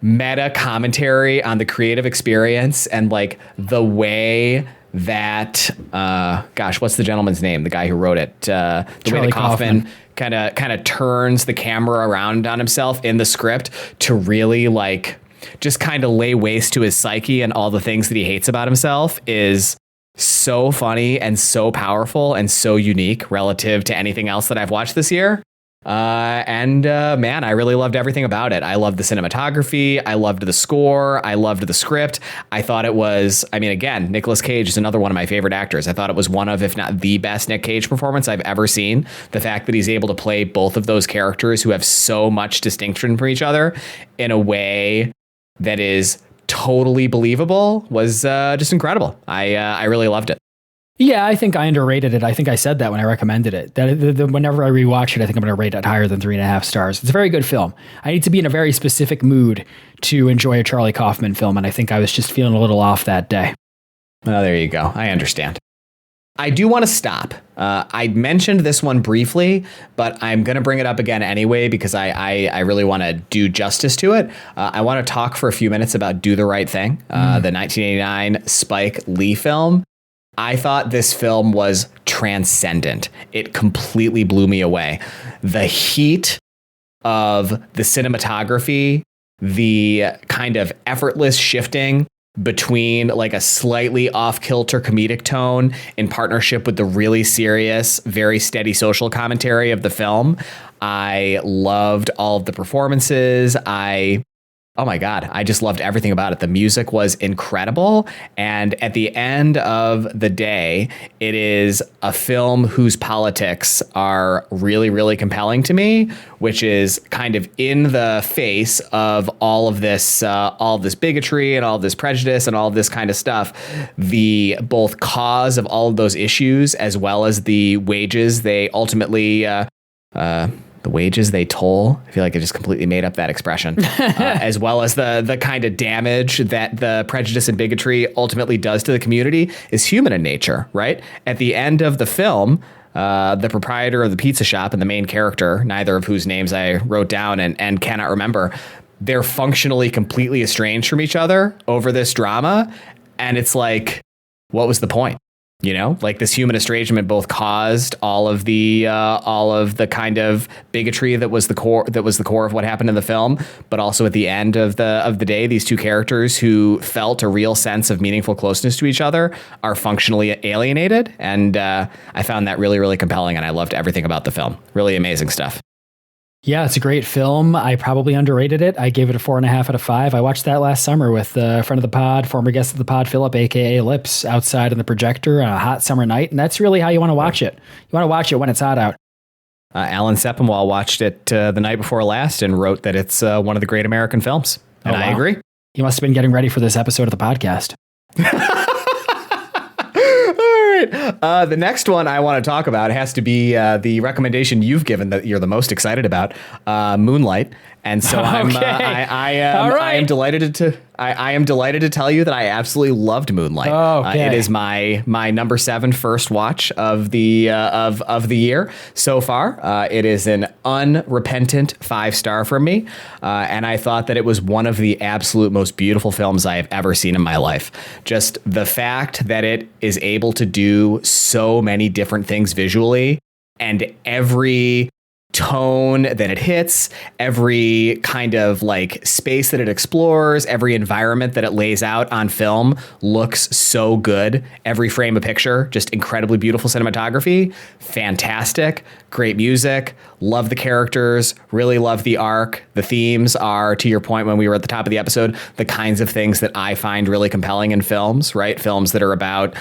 meta commentary on the creative experience and the way that what's the gentleman's name, the guy who wrote it, the way that Kaufman kind of turns the camera around on himself in the script to really like just kind of lay waste to his psyche and all the things that he hates about himself is so funny and so powerful and so unique relative to anything else that I've watched this year. Man, I really loved everything about it. I loved the cinematography. I loved the score. I loved the script. I thought it was, I mean, again, Nicolas Cage is another one of my favorite actors. I thought it was one of, if not the best Nick Cage performance I've ever seen. The fact that he's able to play both of those characters who have so much distinction from each other in a way that is totally believable was just incredible. I really loved it. Yeah, I think I underrated it. I think I said that when I recommended it. That whenever I rewatch it, I think I'm going to rate it higher than 3.5 stars. It's a very good film. I need to be in a very specific mood to enjoy a Charlie Kaufman film, and I think I was just feeling a little off that day. Oh, there you go. I understand. I do want to stop. I mentioned this one briefly, but I'm going to bring it up again anyway because I really want to do justice to it. I want to talk for a few minutes about Do the Right Thing, the 1989 Spike Lee film. I thought this film was transcendent. It completely blew me away. The heat of the cinematography, the kind of effortless shifting between like a slightly off-kilter comedic tone in partnership with the really serious, very steady social commentary of the film. I loved all of the performances. Oh my God, I just loved everything about it. The music was incredible. And at the end of the day, it is a film whose politics are really, really compelling to me, which is kind of in the face of all of this bigotry and all of this prejudice and all of this kind of stuff. The both cause of all of those issues, as well as the wages they ultimately, the wages they toll. I feel like I just completely made up that expression, as well as the kind of damage that the prejudice and bigotry ultimately does to the community is human in nature, right? At the end of the film, the proprietor of the pizza shop and the main character, neither of whose names I wrote down and cannot remember, they're functionally completely estranged from each other over this drama. And it's like, what was the point? You know, like this human estrangement both caused all of the kind of bigotry that was the core of what happened in the film, but also at the end of the day, these two characters who felt a real sense of meaningful closeness to each other are functionally alienated. And I found that really, really compelling, and I loved everything about the film. Really amazing stuff. Yeah, it's a great film. I probably underrated it. I gave it a 4.5 out of 5. I watched that last summer with a friend of the pod, former guest of the pod, Philip, aka Lips, outside in the projector on a hot summer night. And that's really how you want to watch it. You want to watch it when it's hot out. Alan Sepinwall watched it the night before last and wrote that it's one of the great American films. And I agree. He must have been getting ready for this episode of the podcast. The next one I want to talk about has to be the recommendation you've given that you're the most excited about, Moonlight. And so I am delighted to tell you that I absolutely loved Moonlight. Okay. It is my number 7 first watch of the year so far. It is an unrepentant 5-star from me, and I thought that it was one of the absolute most beautiful films I have ever seen in my life. Just the fact that it is able to do so many different things visually, and every tone that it hits, every kind of like space that it explores, every environment that it lays out on film looks so good. Every frame of picture, just incredibly beautiful cinematography, fantastic, great music, love the characters, really love the arc. The themes are, to your point when we were at the top of the episode, the kinds of things that I find really compelling in films, right? Films that are about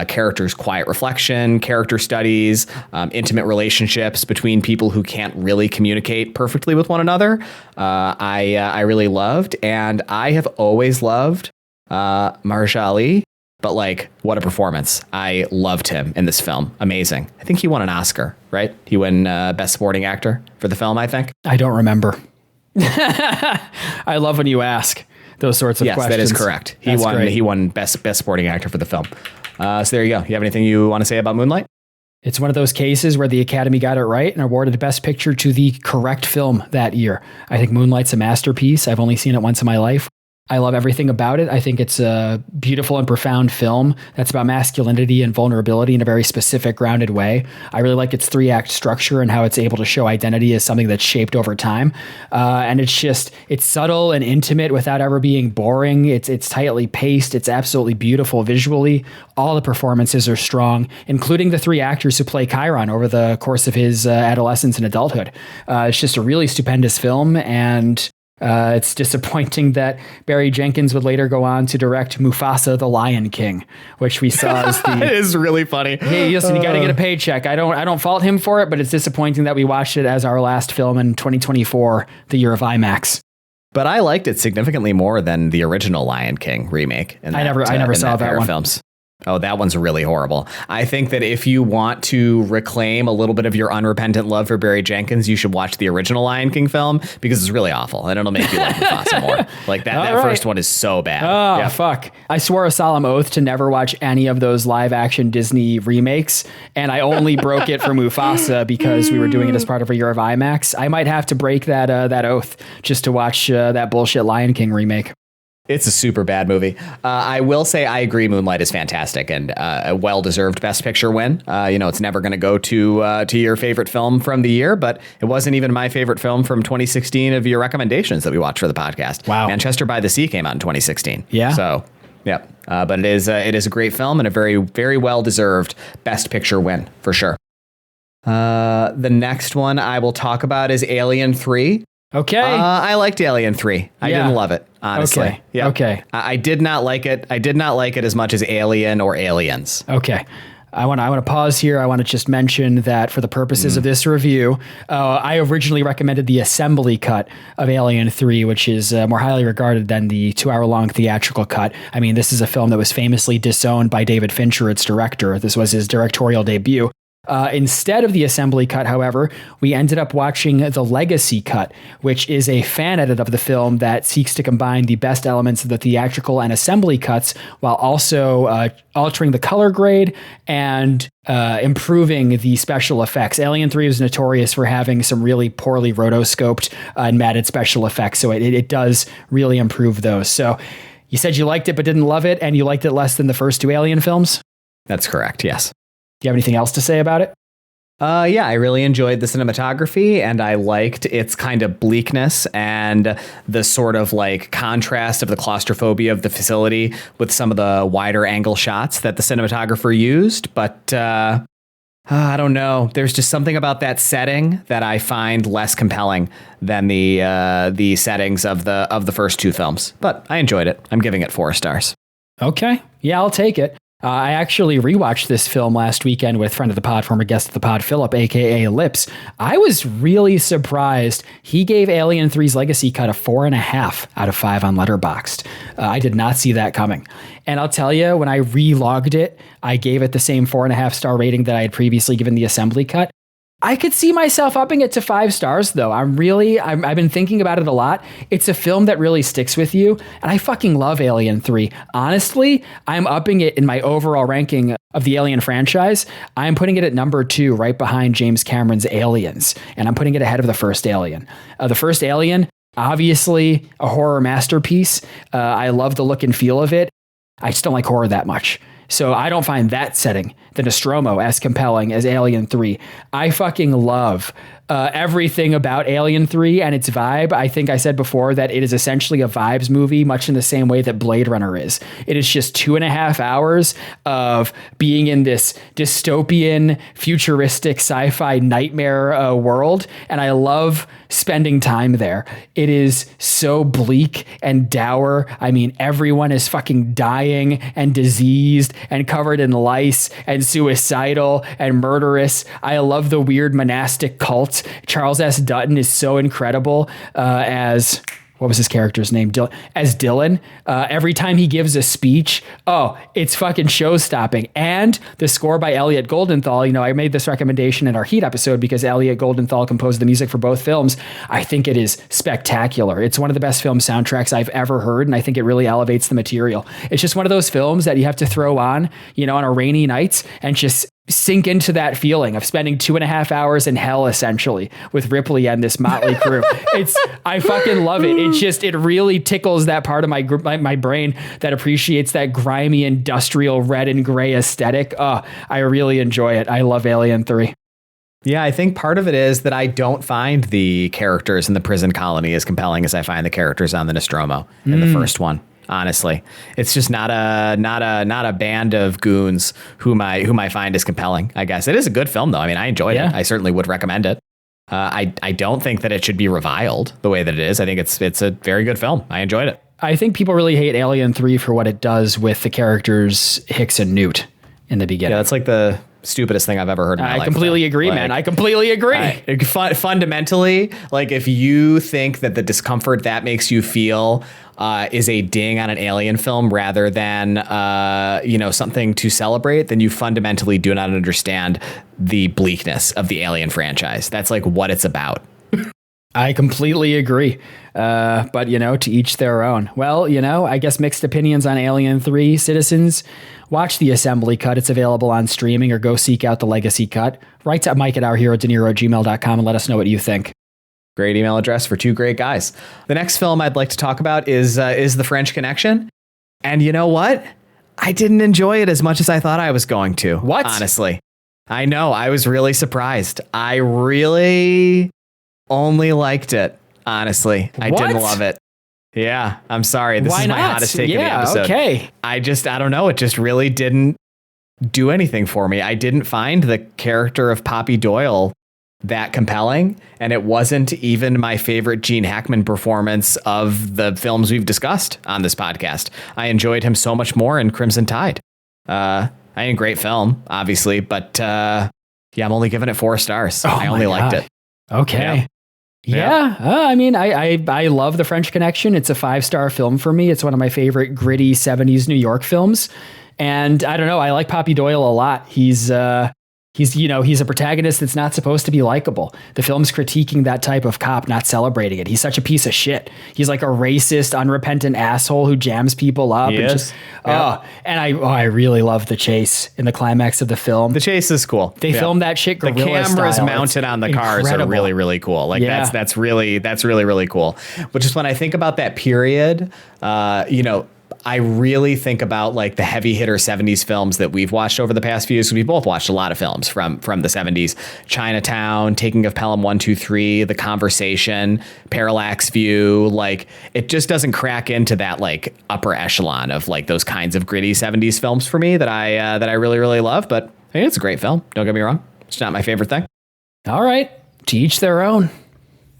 characters' quiet reflection, character studies, intimate relationships between people who can't really communicate perfectly with one another. I really loved, and I have always loved Mahershala Ali, but like, what a performance. I loved him in this film. Amazing. I think he won an Oscar, right? He won Best Supporting Actor for the film, I think. I don't remember. I love when you ask those sorts of questions. Yes, that is correct. He won Best Supporting Actor for the film. So there you go. You have anything you want to say about Moonlight? It's one of those cases where the Academy got it right and awarded Best Picture to the correct film that year. I think Moonlight's a masterpiece. I've only seen it once in my life. I love everything about it. I think it's a beautiful and profound film that's about masculinity and vulnerability in a very specific, grounded way. I really like its 3-act structure and how it's able to show identity as something that's shaped over time. And it's subtle and intimate without ever being boring. It's tightly paced. It's absolutely beautiful visually. All the performances are strong, including the 3 actors who play Chiron over the course of his adolescence and adulthood. It's just a really stupendous film, and it's disappointing that Barry Jenkins would later go on to direct Mufasa the Lion King, which we saw as the... It is really funny. Hey, listen, you got to get a paycheck. I don't fault him for it, but it's disappointing that we watched it as our last film in 2024, the year of IMAX. But I liked it significantly more than the original Lion King remake. I never saw that one. Films. Oh, that one's really horrible. I think that if you want to reclaim a little bit of your unrepentant love for Barry Jenkins, you should watch the original Lion King film because it's really awful and it'll make you like Mufasa more. Like that first one is so bad. Oh, yeah. Fuck. I swore a solemn oath to never watch any of those live action Disney remakes, and I only broke it for Mufasa because we were doing it as part of a year of IMAX. I might have to break that oath just to watch that bullshit Lion King remake. It's a super bad movie. I will say I agree Moonlight is fantastic and a well-deserved Best Picture win. It's never going to go to your favorite film from the year, but it wasn't even my favorite film from 2016 of your recommendations that we watched for the podcast. Wow. Manchester by the Sea came out in 2016. Yeah. So, yeah. But it is a great film and a very, very well-deserved Best Picture win for sure. The next one I will talk about is Alien 3. Okay. I liked Alien 3. I didn't love it, honestly. Okay. Yeah. Okay. I did not like it. I did not like it as much as Alien or Aliens. Okay. I want to pause here. I want to just mention that for the purposes of this review, I originally recommended the assembly cut of Alien 3, which is more highly regarded than the 2-hour-long theatrical cut. I mean, this is a film that was famously disowned by David Fincher, its director. This was his directorial debut. Instead of the assembly cut, however, we ended up watching the legacy cut, which is a fan edit of the film that seeks to combine the best elements of the theatrical and assembly cuts while also altering the color grade and improving the special effects. Alien 3 is notorious for having some really poorly rotoscoped and matted special effects, so it does really improve those. So you said you liked it but didn't love it, and you liked it less than the first 2 Alien films? That's correct, yes. Do you have anything else to say about it? Yeah, I really enjoyed the cinematography and I liked its kind of bleakness and the sort of like contrast of the claustrophobia of the facility with some of the wider angle shots that the cinematographer used. But I don't know. There's just something about that setting that I find less compelling than the settings of the first 2 films. But I enjoyed it. I'm giving it 4 stars. Okay. Yeah, I'll take it. I actually rewatched this film last weekend with friend of the pod, former guest of the pod, Philip, aka Lips. I was really surprised. He gave Alien 3's legacy cut a 4.5 out of 5 on Letterboxd. I did not see that coming. And I'll tell you, when I re-logged it, I gave it the same 4.5 star rating that I had previously given the assembly cut. I could see myself upping it to 5 stars, though. I've been thinking about it a lot. It's a film that really sticks with you, and I fucking love Alien 3. Honestly, I'm upping it in my overall ranking of the Alien franchise. I'm putting it at number 2, right behind James Cameron's Aliens, and I'm putting it ahead of the first Alien. The first Alien, obviously a horror masterpiece. I love the look and feel of it. I just don't like horror that much. So I don't find that setting, the Nostromo, as compelling as Alien 3. I fucking love everything about Alien 3 and its vibe. I think I said before that it is essentially a vibes movie, much in the same way that Blade Runner is. It is just 2.5 hours of being in this dystopian, futuristic, sci-fi nightmare world, and I love spending time there. It is so bleak and dour. I mean, everyone is fucking dying and diseased and covered in lice and suicidal and murderous. I love the weird monastic cult. Charles S. Dutton is so incredible as... what was his character's name? As Dylan. Every time he gives a speech, it's fucking show-stopping. And the score by Elliot Goldenthal, I made this recommendation in our Heat episode because Elliot Goldenthal composed the music for both films. I think it is spectacular. It's one of the best film soundtracks I've ever heard, and I think it really elevates the material. It's just one of those films that you have to throw on, on a rainy night and just sink into that feeling of spending 2.5 hours in hell, essentially, with Ripley and this motley crew. I fucking love it. It really tickles that part of my brain that appreciates that grimy industrial red and gray aesthetic. I really enjoy it. I love Alien 3. Yeah, I think part of it is that I don't find the characters in the prison colony as compelling as I find the characters on the Nostromo in the first one. Honestly, it's just not a band of goons whom I find as compelling. I guess it is a good film though. I mean, I enjoyed it. I certainly would recommend it. I don't think that it should be reviled the way that it is. I think it's a very good film. I enjoyed it. I think people really hate Alien 3 for what it does with the characters Hicks and Newt in the beginning. Yeah, that's like the stupidest thing I've ever heard in my life. I completely agree, man. I completely agree. Fundamentally, like if you think that the discomfort that makes you feel is a ding on an Alien film rather than something to celebrate, then you fundamentally do not understand the bleakness of the Alien franchise. That's like what it's about. I completely agree. But, to each their own. Well, I guess mixed opinions on Alien 3, citizens. Watch the assembly cut. It's available on streaming, or go seek out the legacy cut. Write to mike@ourherodeniro@gmail.com and let us know what you think. Great email address for two great guys. The next film I'd like to talk about is The French Connection. And you know what? I didn't enjoy it as much as I thought I was going to. What? Honestly. I know. I was really surprised. I really only liked it. Honestly. I didn't love it. Yeah, I'm sorry. This is my hottest take of the episode. Okay. I don't know. It just really didn't do anything for me. I didn't find the character of Poppy Doyle that compelling, and it wasn't even my favorite Gene Hackman performance of the films we've discussed on this podcast. I enjoyed him so much more in Crimson Tide. A great film, obviously, but I'm only giving it 4 stars. I only liked it. Okay. Yeah. I love The French Connection. It's a 5-star film for me. It's one of my favorite gritty 70s New York films. And I don't know, I like Poppy Doyle a lot. He's a protagonist that's not supposed to be likable. The film's critiquing that type of cop, not celebrating it. He's such a piece of shit. He's like a racist, unrepentant asshole who jams people up. I really love the chase in the climax of the film. The chase is cool. They filmed that shit guerrilla style. The cameras style. mounted on the cars are really, really cool. Like that's really, really cool. But just when I think about that period, I really think about like the heavy hitter 70s films that we've watched over the past few years. We both watched a lot of films from the 70s. Chinatown, Taking of Pelham 1, 2, 3, The Conversation, Parallax View. Like it just doesn't crack into that like upper echelon of like those kinds of gritty 70s films for me that I really, really love. But I think it's a great film. Don't get me wrong. It's not my favorite thing. All right. To each their own.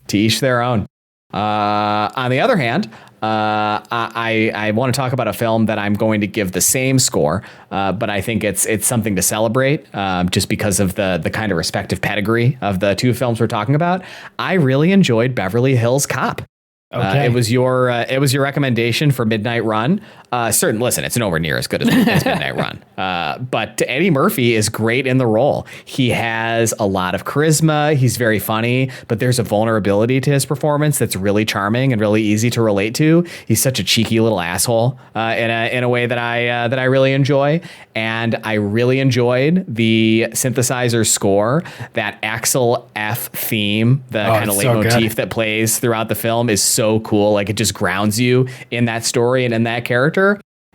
To each their own. On the other hand, I want to talk about a film that I'm going to give the same score, but I think it's something to celebrate just because of the kind of respective pedigree of the two films we're talking about. I really enjoyed Beverly Hills Cop. Okay. It was your recommendation for Midnight Run. Listen, it's nowhere near as good as Midnight Run. But Eddie Murphy is great in the role. He has a lot of charisma. He's very funny, but there's a vulnerability to his performance that's really charming and really easy to relate to. He's such a cheeky little asshole in a way that I really enjoy. And I really enjoyed the synthesizer score. That Axel F theme, the kind of leitmotif that plays throughout the film is so cool. Like it just grounds you in that story and in that character.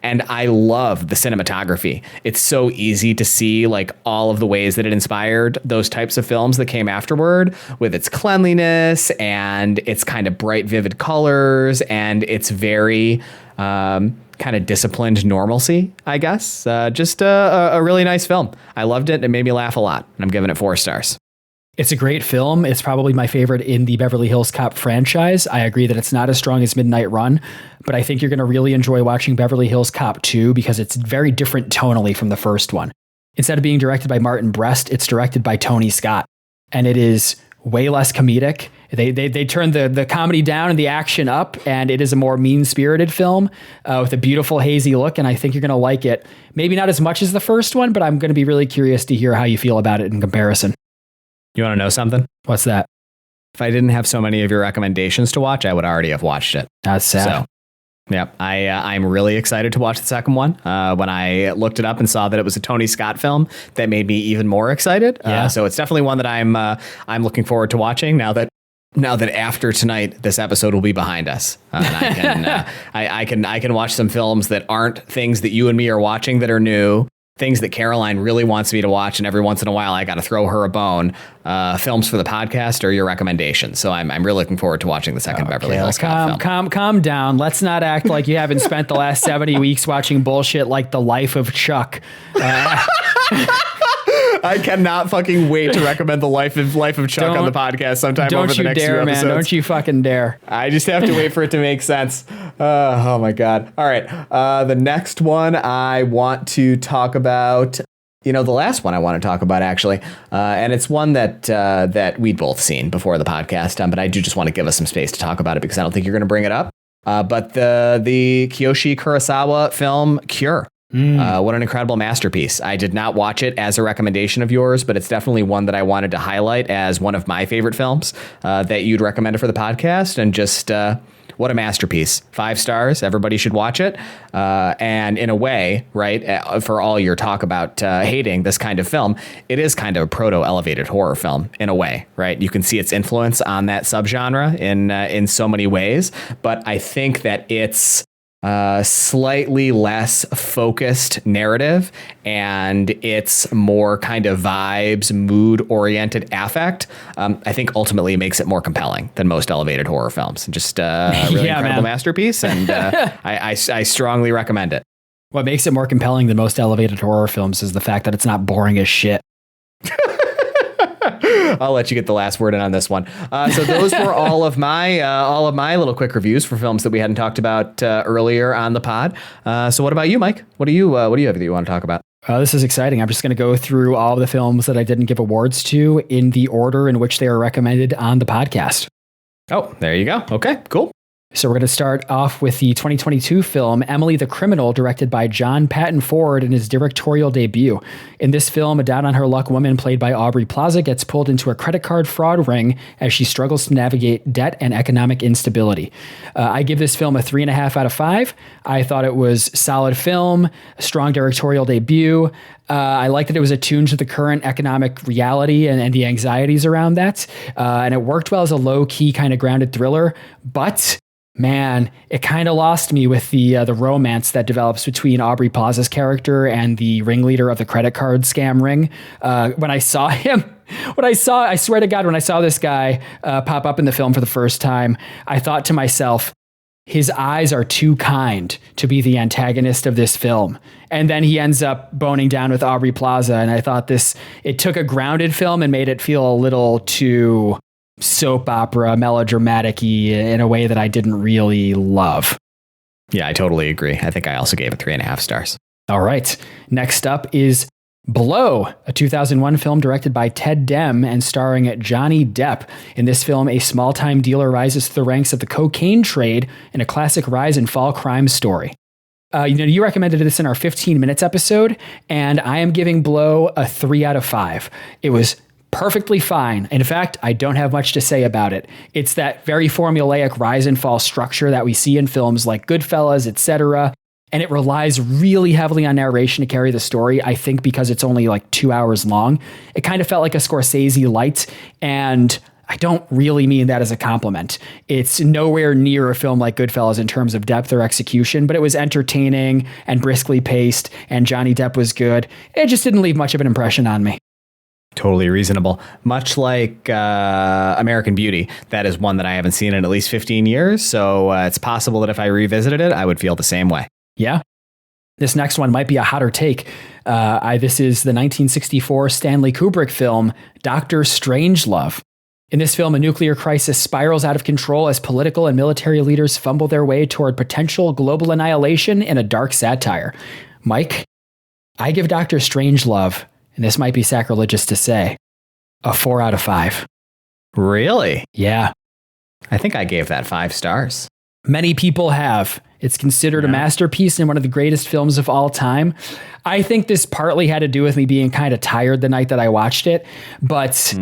And I love the cinematography. It's so easy to see like all of the ways that it inspired those types of films that came afterward, with its cleanliness and its kind of bright, vivid colors and its very kind of disciplined normalcy, I guess. Just a really nice film. I loved it. It made me laugh a lot. And I'm giving it 4 stars. It's a great film. It's probably my favorite in the Beverly Hills Cop franchise. I agree that it's not as strong as Midnight Run, but I think you're going to really enjoy watching Beverly Hills Cop 2 because it's very different tonally from the first one. Instead of being directed by Martin Brest, it's directed by Tony Scott, and it is way less comedic. They turn the comedy down and the action up, and it is a more mean-spirited film with a beautiful hazy look, and I think you're going to like it. Maybe not as much as the first one, but I'm going to be really curious to hear how you feel about it in comparison. You want to know something? What's that? If I didn't have so many of your recommendations to watch, I would already have watched it. That's sad. So, Yep. I'm really excited to watch the second one. When I looked it up and saw that it was a Tony Scott film, that made me even more excited. Yeah. So it's definitely one that I'm looking forward to watching now that after tonight, this episode will be behind us. And I can watch some films that aren't things that you and me are watching that are new. Things that Caroline really wants me to watch, and every once in a while I got to throw her a bone. Films for the podcast or your recommendations. So I'm really looking forward to watching the second Beverly Hills Cop film. Calm down. Let's not act like you haven't spent the last 70 weeks watching bullshit like The Life of Chuck. I cannot fucking wait to recommend the Life of Chuck on the podcast sometime over the next few episodes. Man. Don't you fucking dare. I just have to wait for it to make sense. Oh my God. All right. The next one I want to talk about, the last one I want to talk about actually, and it's one that we'd both seen before the podcast, but I do just want to give us some space to talk about it because I don't think you're going to bring it up. But the Kiyoshi Kurosawa film Cure. What an incredible masterpiece. I did not watch it as a recommendation of yours, but it's definitely one that I wanted to highlight as one of my favorite films that you'd recommended for the podcast. And just what a masterpiece. 5 stars. Everybody should watch it. And in a way, right, for all your talk about hating this kind of film, it is kind of a proto-elevated horror film in a way, right? You can see its influence on that subgenre in so many ways. But I think that it's slightly less focused narrative and it's more kind of vibes, mood oriented affect. I think ultimately makes it more compelling than most elevated horror films. Just a really incredible masterpiece. And I strongly recommend it. What makes it more compelling than most elevated horror films is the fact that it's not boring as shit. I'll let you get the last word in on this one. So those were all of my little quick reviews for films that we hadn't talked about earlier on the pod. So what about you, Mike? What do you have that you want to talk about? This is exciting. I'm just going to go through all of the films that I didn't give awards to in the order in which they are recommended on the podcast. Oh, there you go. Okay, cool. So we're going to start off with the 2022 film Emily the Criminal, directed by John Patton Ford in his directorial debut. In this film, a down-on-her-luck woman played by Aubrey Plaza gets pulled into a credit card fraud ring as she struggles to navigate debt and economic instability. I give this film a 3.5 out of 5. I thought it was solid film, a strong directorial debut. I liked that it was attuned to the current economic reality and the anxieties around that. And it worked well as a low-key kind of grounded thriller, but man, it kind of lost me with the romance that develops between Aubrey Plaza's character and the ringleader of the credit card scam ring. When I saw him, I swear to God, when I saw this guy pop up in the film for the first time, I thought to myself, his eyes are too kind to be the antagonist of this film. And then he ends up boning down with Aubrey Plaza. And I thought it took a grounded film and made it feel a little too soap opera, melodramatic-y in a way that I didn't really love. Yeah, I totally agree. I think I also gave it 3.5 stars. All right. Next up is Blow, a 2001 film directed by Ted Dem and starring Johnny Depp. In this film, a small-time dealer rises to the ranks of the cocaine trade in a classic rise and fall crime story. You recommended this in our 15 minutes episode, and I am giving Blow a 3 out of 5. It was perfectly fine. In fact, I don't have much to say about it. It's that very formulaic rise and fall structure that we see in films like Goodfellas, etc. And it relies really heavily on narration to carry the story, I think because it's only like 2 hours long. It kind of felt like a Scorsese light, and I don't really mean that as a compliment. It's nowhere near a film like Goodfellas in terms of depth or execution, but it was entertaining and briskly paced, and Johnny Depp was good. It just didn't leave much of an impression on me. Totally reasonable. Much like American Beauty, that is one that I haven't seen in at least 15 years. So it's possible that if I revisited it, I would feel the same way. Yeah. This next one might be a hotter take. This is the 1964 Stanley Kubrick film, Dr. Strangelove. In this film, a nuclear crisis spirals out of control as political and military leaders fumble their way toward potential global annihilation in a dark satire. Mike, I give Dr. Strangelove, and this might be sacrilegious to say, a 4 out of 5. Really? Yeah. I think I gave that 5 stars. Many people have. It's considered a masterpiece and one of the greatest films of all time. I think this partly had to do with me being kind of tired the night that I watched it, but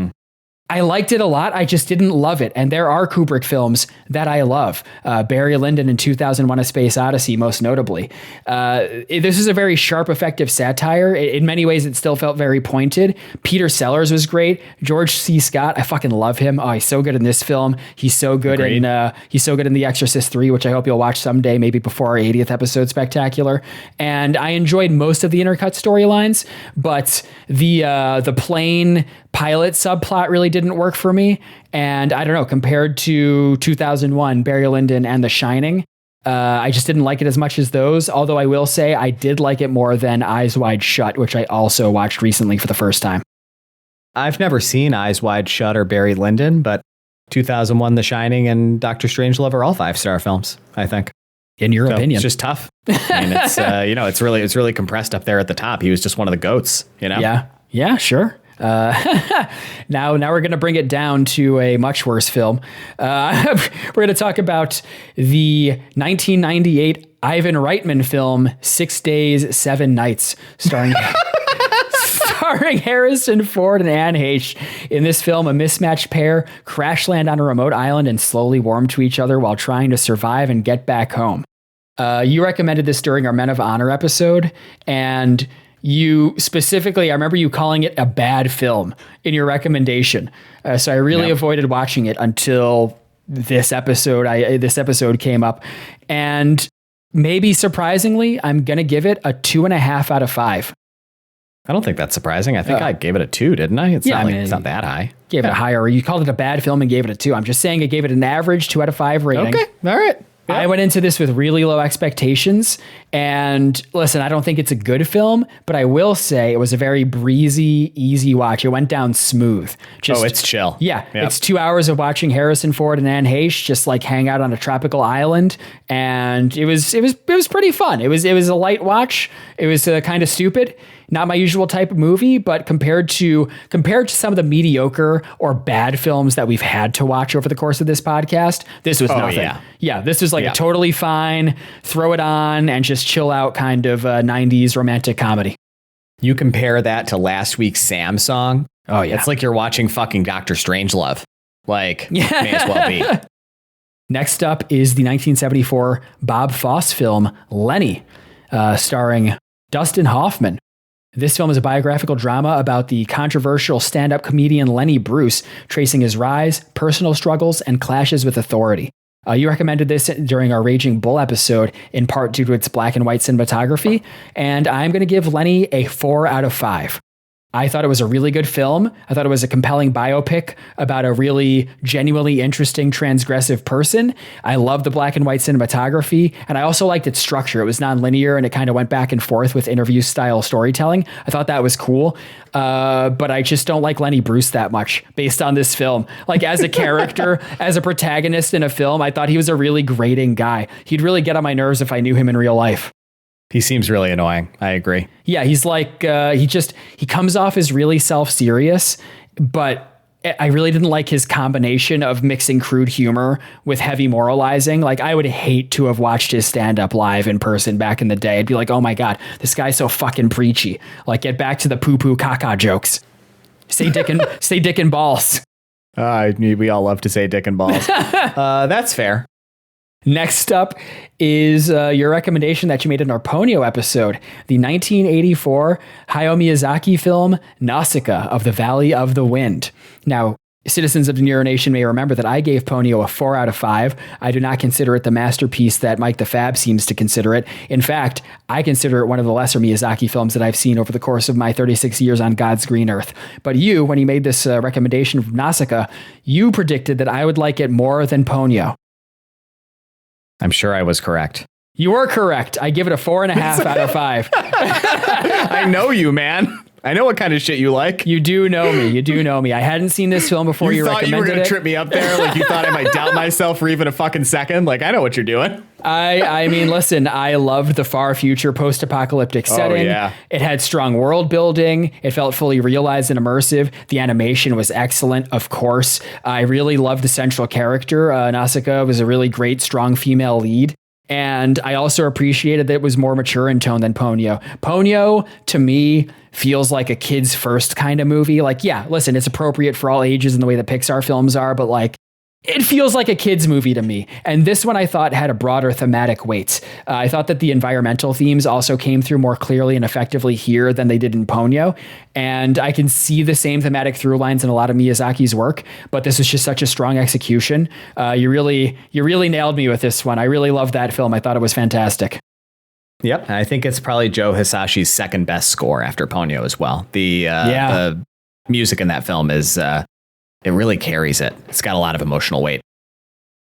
I liked it a lot. I just didn't love it. And there are Kubrick films that I love. Barry Lyndon in 2001: A Space Odyssey, most notably. This is a very sharp, effective satire. In many ways, it still felt very pointed. Peter Sellers was great. George C. Scott, I fucking love him. Oh, he's so good in this film. He's so good in The Exorcist 3, which I hope you'll watch someday, maybe before our 80th episode spectacular. And I enjoyed most of the intercut storylines, but the plain pilot subplot really didn't work for me. And I don't know, compared to 2001, Barry Lyndon and The Shining, I just didn't like it as much as those. Although I will say I did like it more than Eyes Wide Shut, which I also watched recently for the first time. I've never seen Eyes Wide Shut or Barry Lyndon, but 2001, The Shining, and Doctor Strangelove are all 5-star films, I think. In your opinion. It's just tough. I mean, it's it's really compressed up there at the top. He was just one of the goats, you know? Yeah, sure. Now we're going to bring it down to a much worse film. We're going to talk about the 1998 Ivan Reitman film, 6 Days, 7 Nights, starring Harrison Ford and Anne Heche. In this film, a mismatched pair crash land on a remote island and slowly warm to each other while trying to survive and get back home. You recommended this during our Men of Honor episode, and you specifically, I remember you calling it a bad film in your recommendation. So I really avoided watching it until this episode. This episode came up, and maybe surprisingly, I'm going to give it a 2.5 out of 5. I don't think that's surprising. I think I gave it a 2, didn't I? It's not that high. Gave it a higher. You called it a bad film and gave it a 2. I'm just saying I gave it an average 2 out of 5 rating. Okay. All right. Yep. I went into this with really low expectations, and listen, I don't think it's a good film, but I will say it was a very breezy, easy watch. It went down smooth. It's chill. Yeah. Yep. It's 2 hours of watching Harrison Ford and Anne Heche just like hang out on a tropical island. And it was pretty fun. It was a light watch. It was kind of stupid. Not my usual type of movie, but compared to some of the mediocre or bad films that we've had to watch over the course of this podcast, this was nothing. Yeah, this was like a totally fine, throw it on and just chill out kind of 90s romantic comedy. You compare that to last week's Sam song. Oh, yeah. It's like you're watching fucking Doctor Strangelove. Like, may as well be. Next up is the 1974 Bob Fosse film, Lenny, starring Dustin Hoffman. This film is a biographical drama about the controversial stand-up comedian Lenny Bruce, tracing his rise, personal struggles, and clashes with authority. You recommended this during our Raging Bull episode, in part due to its black and white cinematography, and I'm going to give Lenny a 4 out of 5. I thought it was a really good film. I thought it was a compelling biopic about a really genuinely interesting, transgressive person. I loved the black and white cinematography, and I also liked its structure. It was nonlinear, and it kind of went back and forth with interview-style storytelling. I thought that was cool, but I just don't like Lenny Bruce that much based on this film. Like, as a character, as a protagonist in a film, I thought he was a really grating guy. He'd really get on my nerves if I knew him in real life. He seems really annoying. I agree. Yeah, he's like, he comes off as really self-serious, but I really didn't like his combination of mixing crude humor with heavy moralizing. Like, I would hate to have watched his stand-up live in person back in the day. I'd be like, oh my God, this guy's so fucking preachy. Like, get back to the poo-poo caca jokes. Say dick and balls. We all love to say dick and balls. That's fair. Next up is your recommendation that you made in our Ponyo episode, the 1984 Hayao Miyazaki film Nausicaa of the Valley of the Wind. Now, citizens of the Neuro Nation may remember that I gave Ponyo a 4 out of 5. I do not consider it the masterpiece that Mike the Fab seems to consider it. In fact, I consider it one of the lesser Miyazaki films that I've seen over the course of my 36 years on God's green earth. But you, when you made this recommendation of Nausicaa, you predicted that I would like it more than Ponyo. I'm sure I was correct. You were correct. I give it a 4.5 out of 5. I know you, man. I know what kind of shit you like. You do know me. I hadn't seen this film before you recommended it. You thought you were going to trip me up there? Like, you thought I might doubt myself for even a fucking second? Like, I know what you're doing. I mean, listen, I loved the far future post-apocalyptic setting. Oh, yeah. It had strong world building. It felt fully realized and immersive. The animation was excellent, of course. I really loved the central character. Nausicaa was a really great, strong female lead. And I also appreciated that it was more mature in tone than Ponyo. Ponyo, to me, feels like a kid's first kind of movie. Like, yeah, listen, it's appropriate for all ages in the way that Pixar films are, but like, it feels like a kid's movie to me. And this one I thought had a broader thematic weight. I thought that the environmental themes also came through more clearly and effectively here than they did in Ponyo. And I can see the same thematic through lines in a lot of Miyazaki's work, but this was just such a strong execution. You really nailed me with this one. I really loved that film. I thought it was fantastic. Yep. I think it's probably Joe Hisashi's second best score after Ponyo as well. The music in that film is... it really carries it. It's got a lot of emotional weight.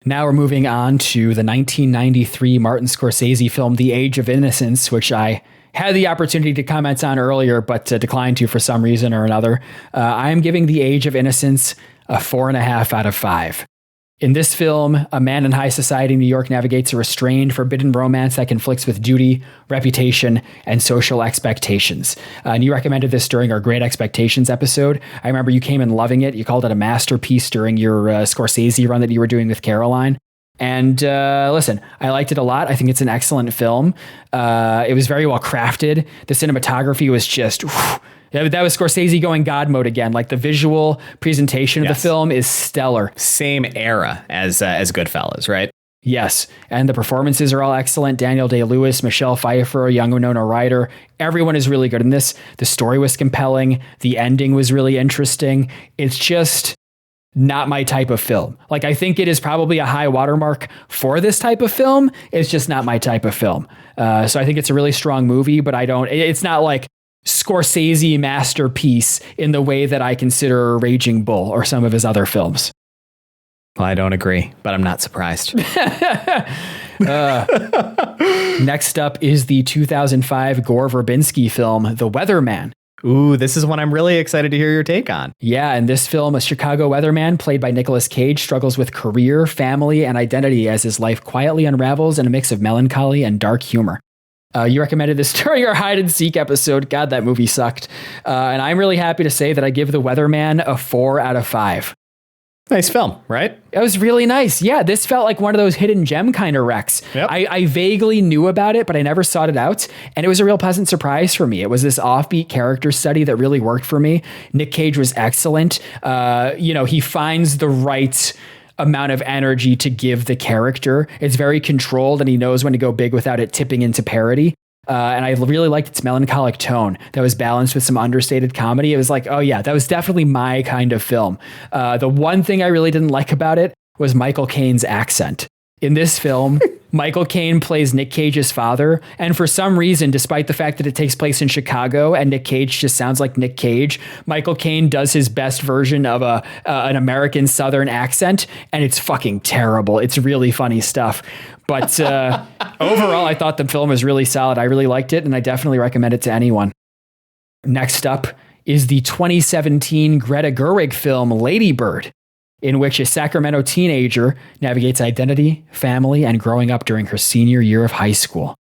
Now we're moving on to the 1993 Martin Scorsese film, The Age of Innocence, which I had the opportunity to comment on earlier, but declined to for some reason or another. I am giving The Age of Innocence a 4.5 out of 5. In this film, a man in high society in New York navigates a restrained, forbidden romance that conflicts with duty, reputation, and social expectations. And you recommended this during our Great Expectations episode. I remember you came in loving it. You called it a masterpiece during your Scorsese run that you were doing with Caroline. And listen, I liked it a lot. I think it's an excellent film. It was very well crafted. The cinematography was just... That was Scorsese going God mode again. Like the visual presentation of the film is stellar. Same era as Goodfellas, right? Yes. And the performances are all excellent. Daniel Day-Lewis, Michelle Pfeiffer, young Winona Ryder. Everyone is really good in this. The story was compelling. The ending was really interesting. It's just not my type of film. Like, I think it is probably a high watermark for this type of film. It's just not my type of film. So I think it's a really strong movie, but it's not like Scorsese masterpiece in the way that I consider Raging Bull or some of his other films. Well, I don't agree, but I'm not surprised. Next up is the 2005 Gore Verbinski film, The Weatherman. Ooh, this is one I'm really excited to hear your take on. Yeah, in this film, a Chicago weatherman played by Nicolas Cage struggles with career, family, and identity as his life quietly unravels in a mix of melancholy and dark humor. You recommended this during our hide and seek episode. God, that movie sucked. And I'm really happy to say that I give The Weatherman a 4 out of 5. Nice film, right? It was really nice. Yeah, this felt like one of those hidden gem kind of recs. Yep. I vaguely knew about it, but I never sought it out. And it was a real pleasant surprise for me. It was this offbeat character study that really worked for me. Nick Cage was excellent. He finds the right amount of energy to give the character. It's very controlled and he knows when to go big without it tipping into parody. And I really liked its melancholic tone that was balanced with some understated comedy. It was like, oh yeah, that was definitely my kind of film. The one thing I really didn't like about it was Michael Caine's accent. In this film, Michael Caine plays Nick Cage's father. And for some reason, despite the fact that it takes place in Chicago and Nick Cage just sounds like Nick Cage, Michael Caine does his best version of an American Southern accent. And it's fucking terrible. It's really funny stuff. But overall, I thought the film was really solid. I really liked it, and I definitely recommend it to anyone. Next up is the 2017 Greta Gerwig film, Lady Bird, in which a Sacramento teenager navigates identity, family, and growing up during her senior year of high school.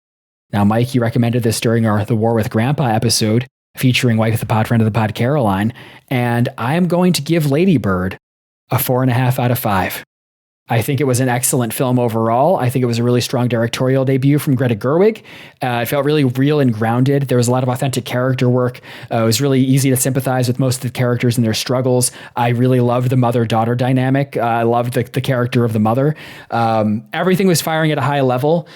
Now, Mike, you recommended this during our The War with Grandpa episode, featuring wife of the pod, friend of the pod, Caroline, and I am going to give Lady Bird a 4.5 out of 5. I think it was an excellent film overall. I think it was a really strong directorial debut from Greta Gerwig. It felt really real and grounded. There was a lot of authentic character work. It was really easy to sympathize with most of the characters and their struggles. I really loved the mother-daughter dynamic. I loved the character of the mother. Everything was firing at a high level.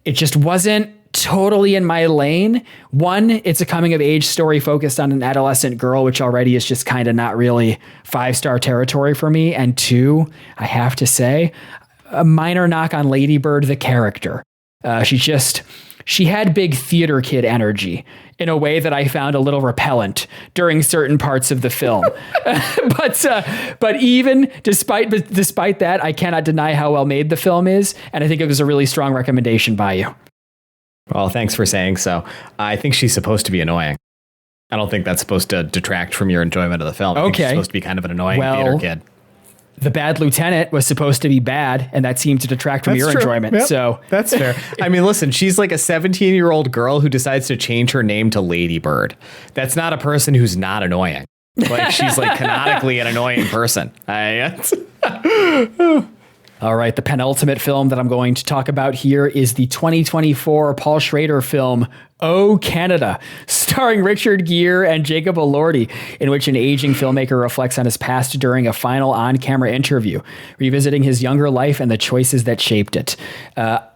It just wasn't totally in my lane. One, it's a coming of age story focused on an adolescent girl, which already is just kind of not really 5-star territory for me. And two, I have to say, a minor knock on Lady Bird, the character. She had big theater kid energy in a way that I found a little repellent during certain parts of the film. But even despite that, I cannot deny how well made the film is. And I think it was a really strong recommendation by you. Well, thanks for saying so. I think she's supposed to be annoying. I don't think that's supposed to detract from your enjoyment of the film. I think she's supposed to be kind of an annoying theater kid. The Bad Lieutenant was supposed to be bad, and that seemed to detract from your enjoyment. Yep. So that's fair. I mean, listen, she's like a 17-year-old girl who decides to change her name to Lady Bird. That's not a person who's not annoying. Like, she's like canonically an annoying person. All right, the penultimate film that I'm going to talk about here is the 2024 Paul Schrader film, Oh Canada, starring Richard Gere and Jacob Elordi, in which an aging filmmaker reflects on his past during a final on-camera interview, revisiting his younger life and the choices that shaped it.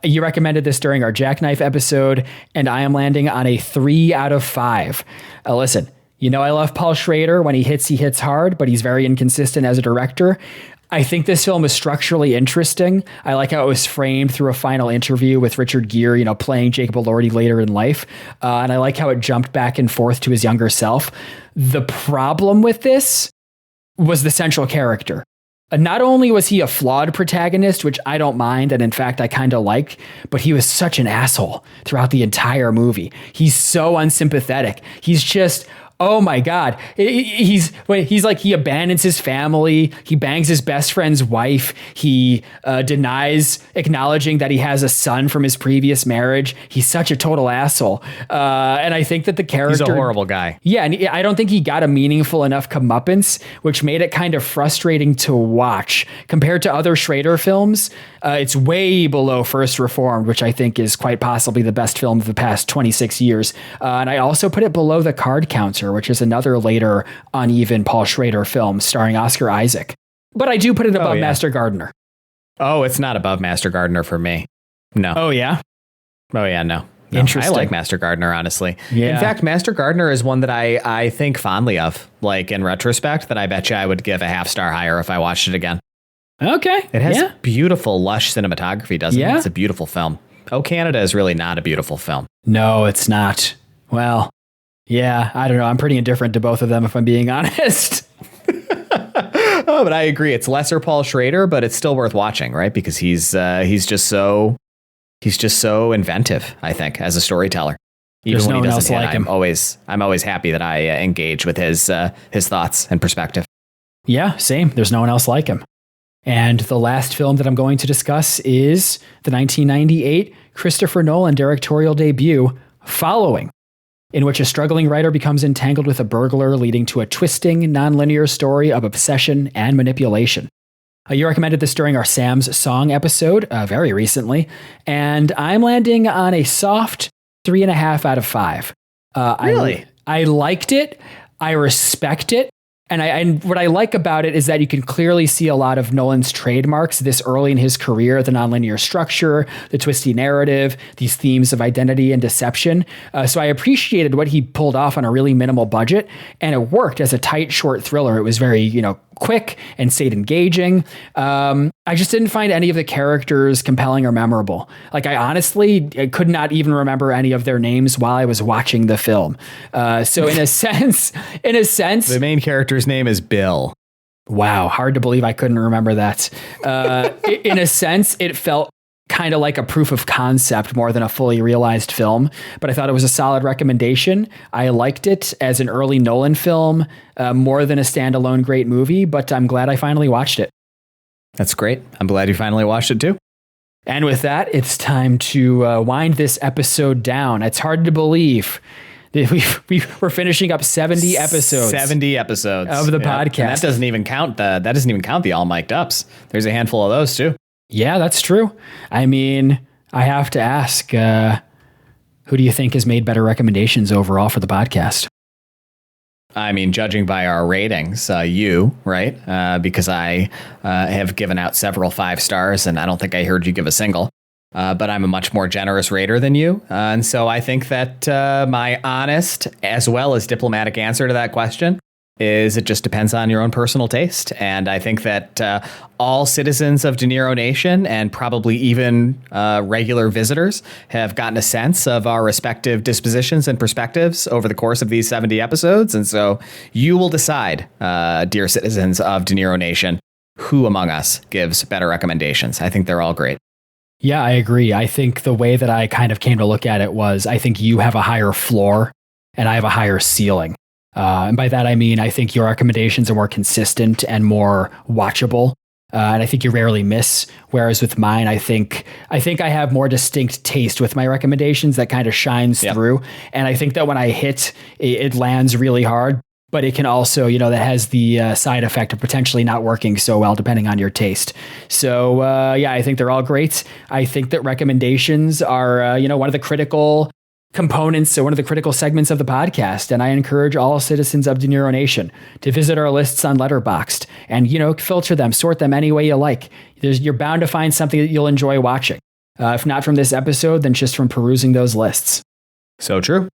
You recommended this during our Jackknife episode, and I am landing on a 3 out of 5. Listen, you know I love Paul Schrader. When he hits hard, but he's very inconsistent as a director. I think this film is structurally interesting. I like how it was framed through a final interview with Richard Gere, playing Jacob Elordi later in life. And I like how it jumped back and forth to his younger self. The problem with this was the central character. Not only was he a flawed protagonist, which I don't mind, and in fact, I kind of liked, but he was such an asshole throughout the entire movie. He's so unsympathetic. He's just... oh my God. He's like, he abandons his family. He bangs his best friend's wife. He denies acknowledging that he has a son from his previous marriage. He's such a total asshole. And I think that the character... He's a horrible guy. Yeah, and I don't think he got a meaningful enough comeuppance, which made it kind of frustrating to watch. Compared to other Schrader films, it's way below First Reformed, which I think is quite possibly the best film of the past 26 years. And I also put it below The Card Counter, which is another later uneven Paul Schrader film starring Oscar Isaac. But I do put it above Master Gardener. Oh, it's not above Master Gardener for me. No. Oh, yeah? Oh, yeah, no. Interesting. I like Master Gardener, honestly. Yeah. In fact, Master Gardener is one that I think fondly of, like in retrospect, that I bet you I would give a half-star higher if I watched it again. Okay. It has beautiful, lush cinematography, doesn't it? It's a beautiful film. Oh, Canada is really not a beautiful film. No, it's not. Well... yeah, I don't know. I'm pretty indifferent to both of them, if I'm being honest. Oh, but I agree. It's lesser Paul Schrader, but it's still worth watching, right? Because he's just so inventive, I think, as a storyteller. Even There's when no he one doesn't else hit, like him. I'm always happy that I engage with his thoughts and perspective. Yeah, same. There's no one else like him. And the last film that I'm going to discuss is the 1998 Christopher Nolan directorial debut, Following, in which a struggling writer becomes entangled with a burglar, leading to a twisting, nonlinear story of obsession and manipulation. You recommended this during our Sam's Song episode very recently, and I'm landing on a soft 3.5 out of 5. Really? I liked it. I respect it. And what I like about it is that you can clearly see a lot of Nolan's trademarks this early in his career: the nonlinear structure, the twisty narrative, these themes of identity and deception. So I appreciated what he pulled off on a really minimal budget, and it worked as a tight, short thriller. It was very, quick and stayed engaging. I just didn't find any of the characters compelling or memorable. Like, I could not even remember any of their names while I was watching the film. So in a sense, the main character's name is Bill. Wow. Hard to believe I couldn't remember that. In a sense, it felt kind of like a proof of concept more than a fully realized film, but I thought it was a solid recommendation. I liked it as an early Nolan film, more than a standalone great movie, but I'm glad I finally watched it. That's great. I'm glad you finally watched it too. And with that, it's time to wind this episode down. It's hard to believe that we're finishing up 70 episodes. 70 episodes of the podcast. And that doesn't even count the all mic'd ups. There's a handful of those too. Yeah, that's true. I mean, I have to ask, who do you think has made better recommendations overall for the podcast? I mean, judging by our ratings, you, right? Because I have given out several 5 stars, and I don't think I heard you give a single. But I'm a much more generous rater than you. And so I think that my honest as well as diplomatic answer to that question is it just depends on your own personal taste. And I think that all citizens of De Niro Nation, and probably even regular visitors, have gotten a sense of our respective dispositions and perspectives over the course of these 70 episodes. And so you will decide, dear citizens of De Niro Nation, who among us gives better recommendations. I think they're all great. Yeah, I agree. I think the way that I kind of came to look at it was, I think you have a higher floor and I have a higher ceiling. And by that, I mean, I think your recommendations are more consistent and more watchable. And I think you rarely miss. Whereas with mine, I think I have more distinct taste with my recommendations that kind of shines through. And I think that when I hit, it lands really hard. but it can also, that has the side effect of potentially not working so well depending on your taste. So I think they're all great. I think that recommendations are, one of the critical components, so one of the critical segments of the podcast. And I encourage all citizens of De Niro Nation to visit our lists on Letterboxd and, filter them, sort them any way you like. You're bound to find something that you'll enjoy watching. If not from this episode, then just from perusing those lists. So true.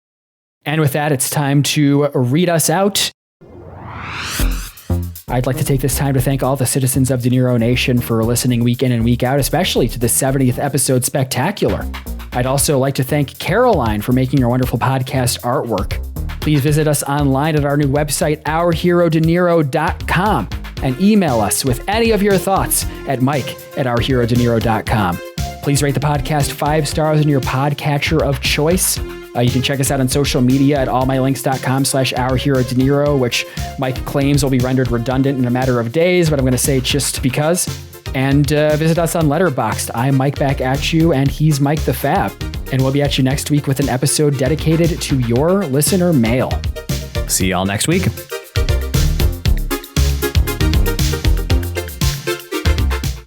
And with that, it's time to read us out. I'd like to take this time to thank all the citizens of De Niro Nation for listening week in and week out, especially to the 70th episode spectacular. I'd also like to thank Caroline for making our wonderful podcast artwork. Please visit us online at our new website, ourherodeniro.com, and email us with any of your thoughts at mike@ourherodeniro.com. Please rate the podcast 5 stars in your podcatcher of choice. You can check us out on social media at allmylinks.com/ourherodeniro, which Mike claims will be rendered redundant in a matter of days, but I'm going to say just because. And visit us on Letterboxd. I'm Mike back at you, and he's Mike the Fab. And we'll be at you next week with an episode dedicated to your listener mail. See y'all next week.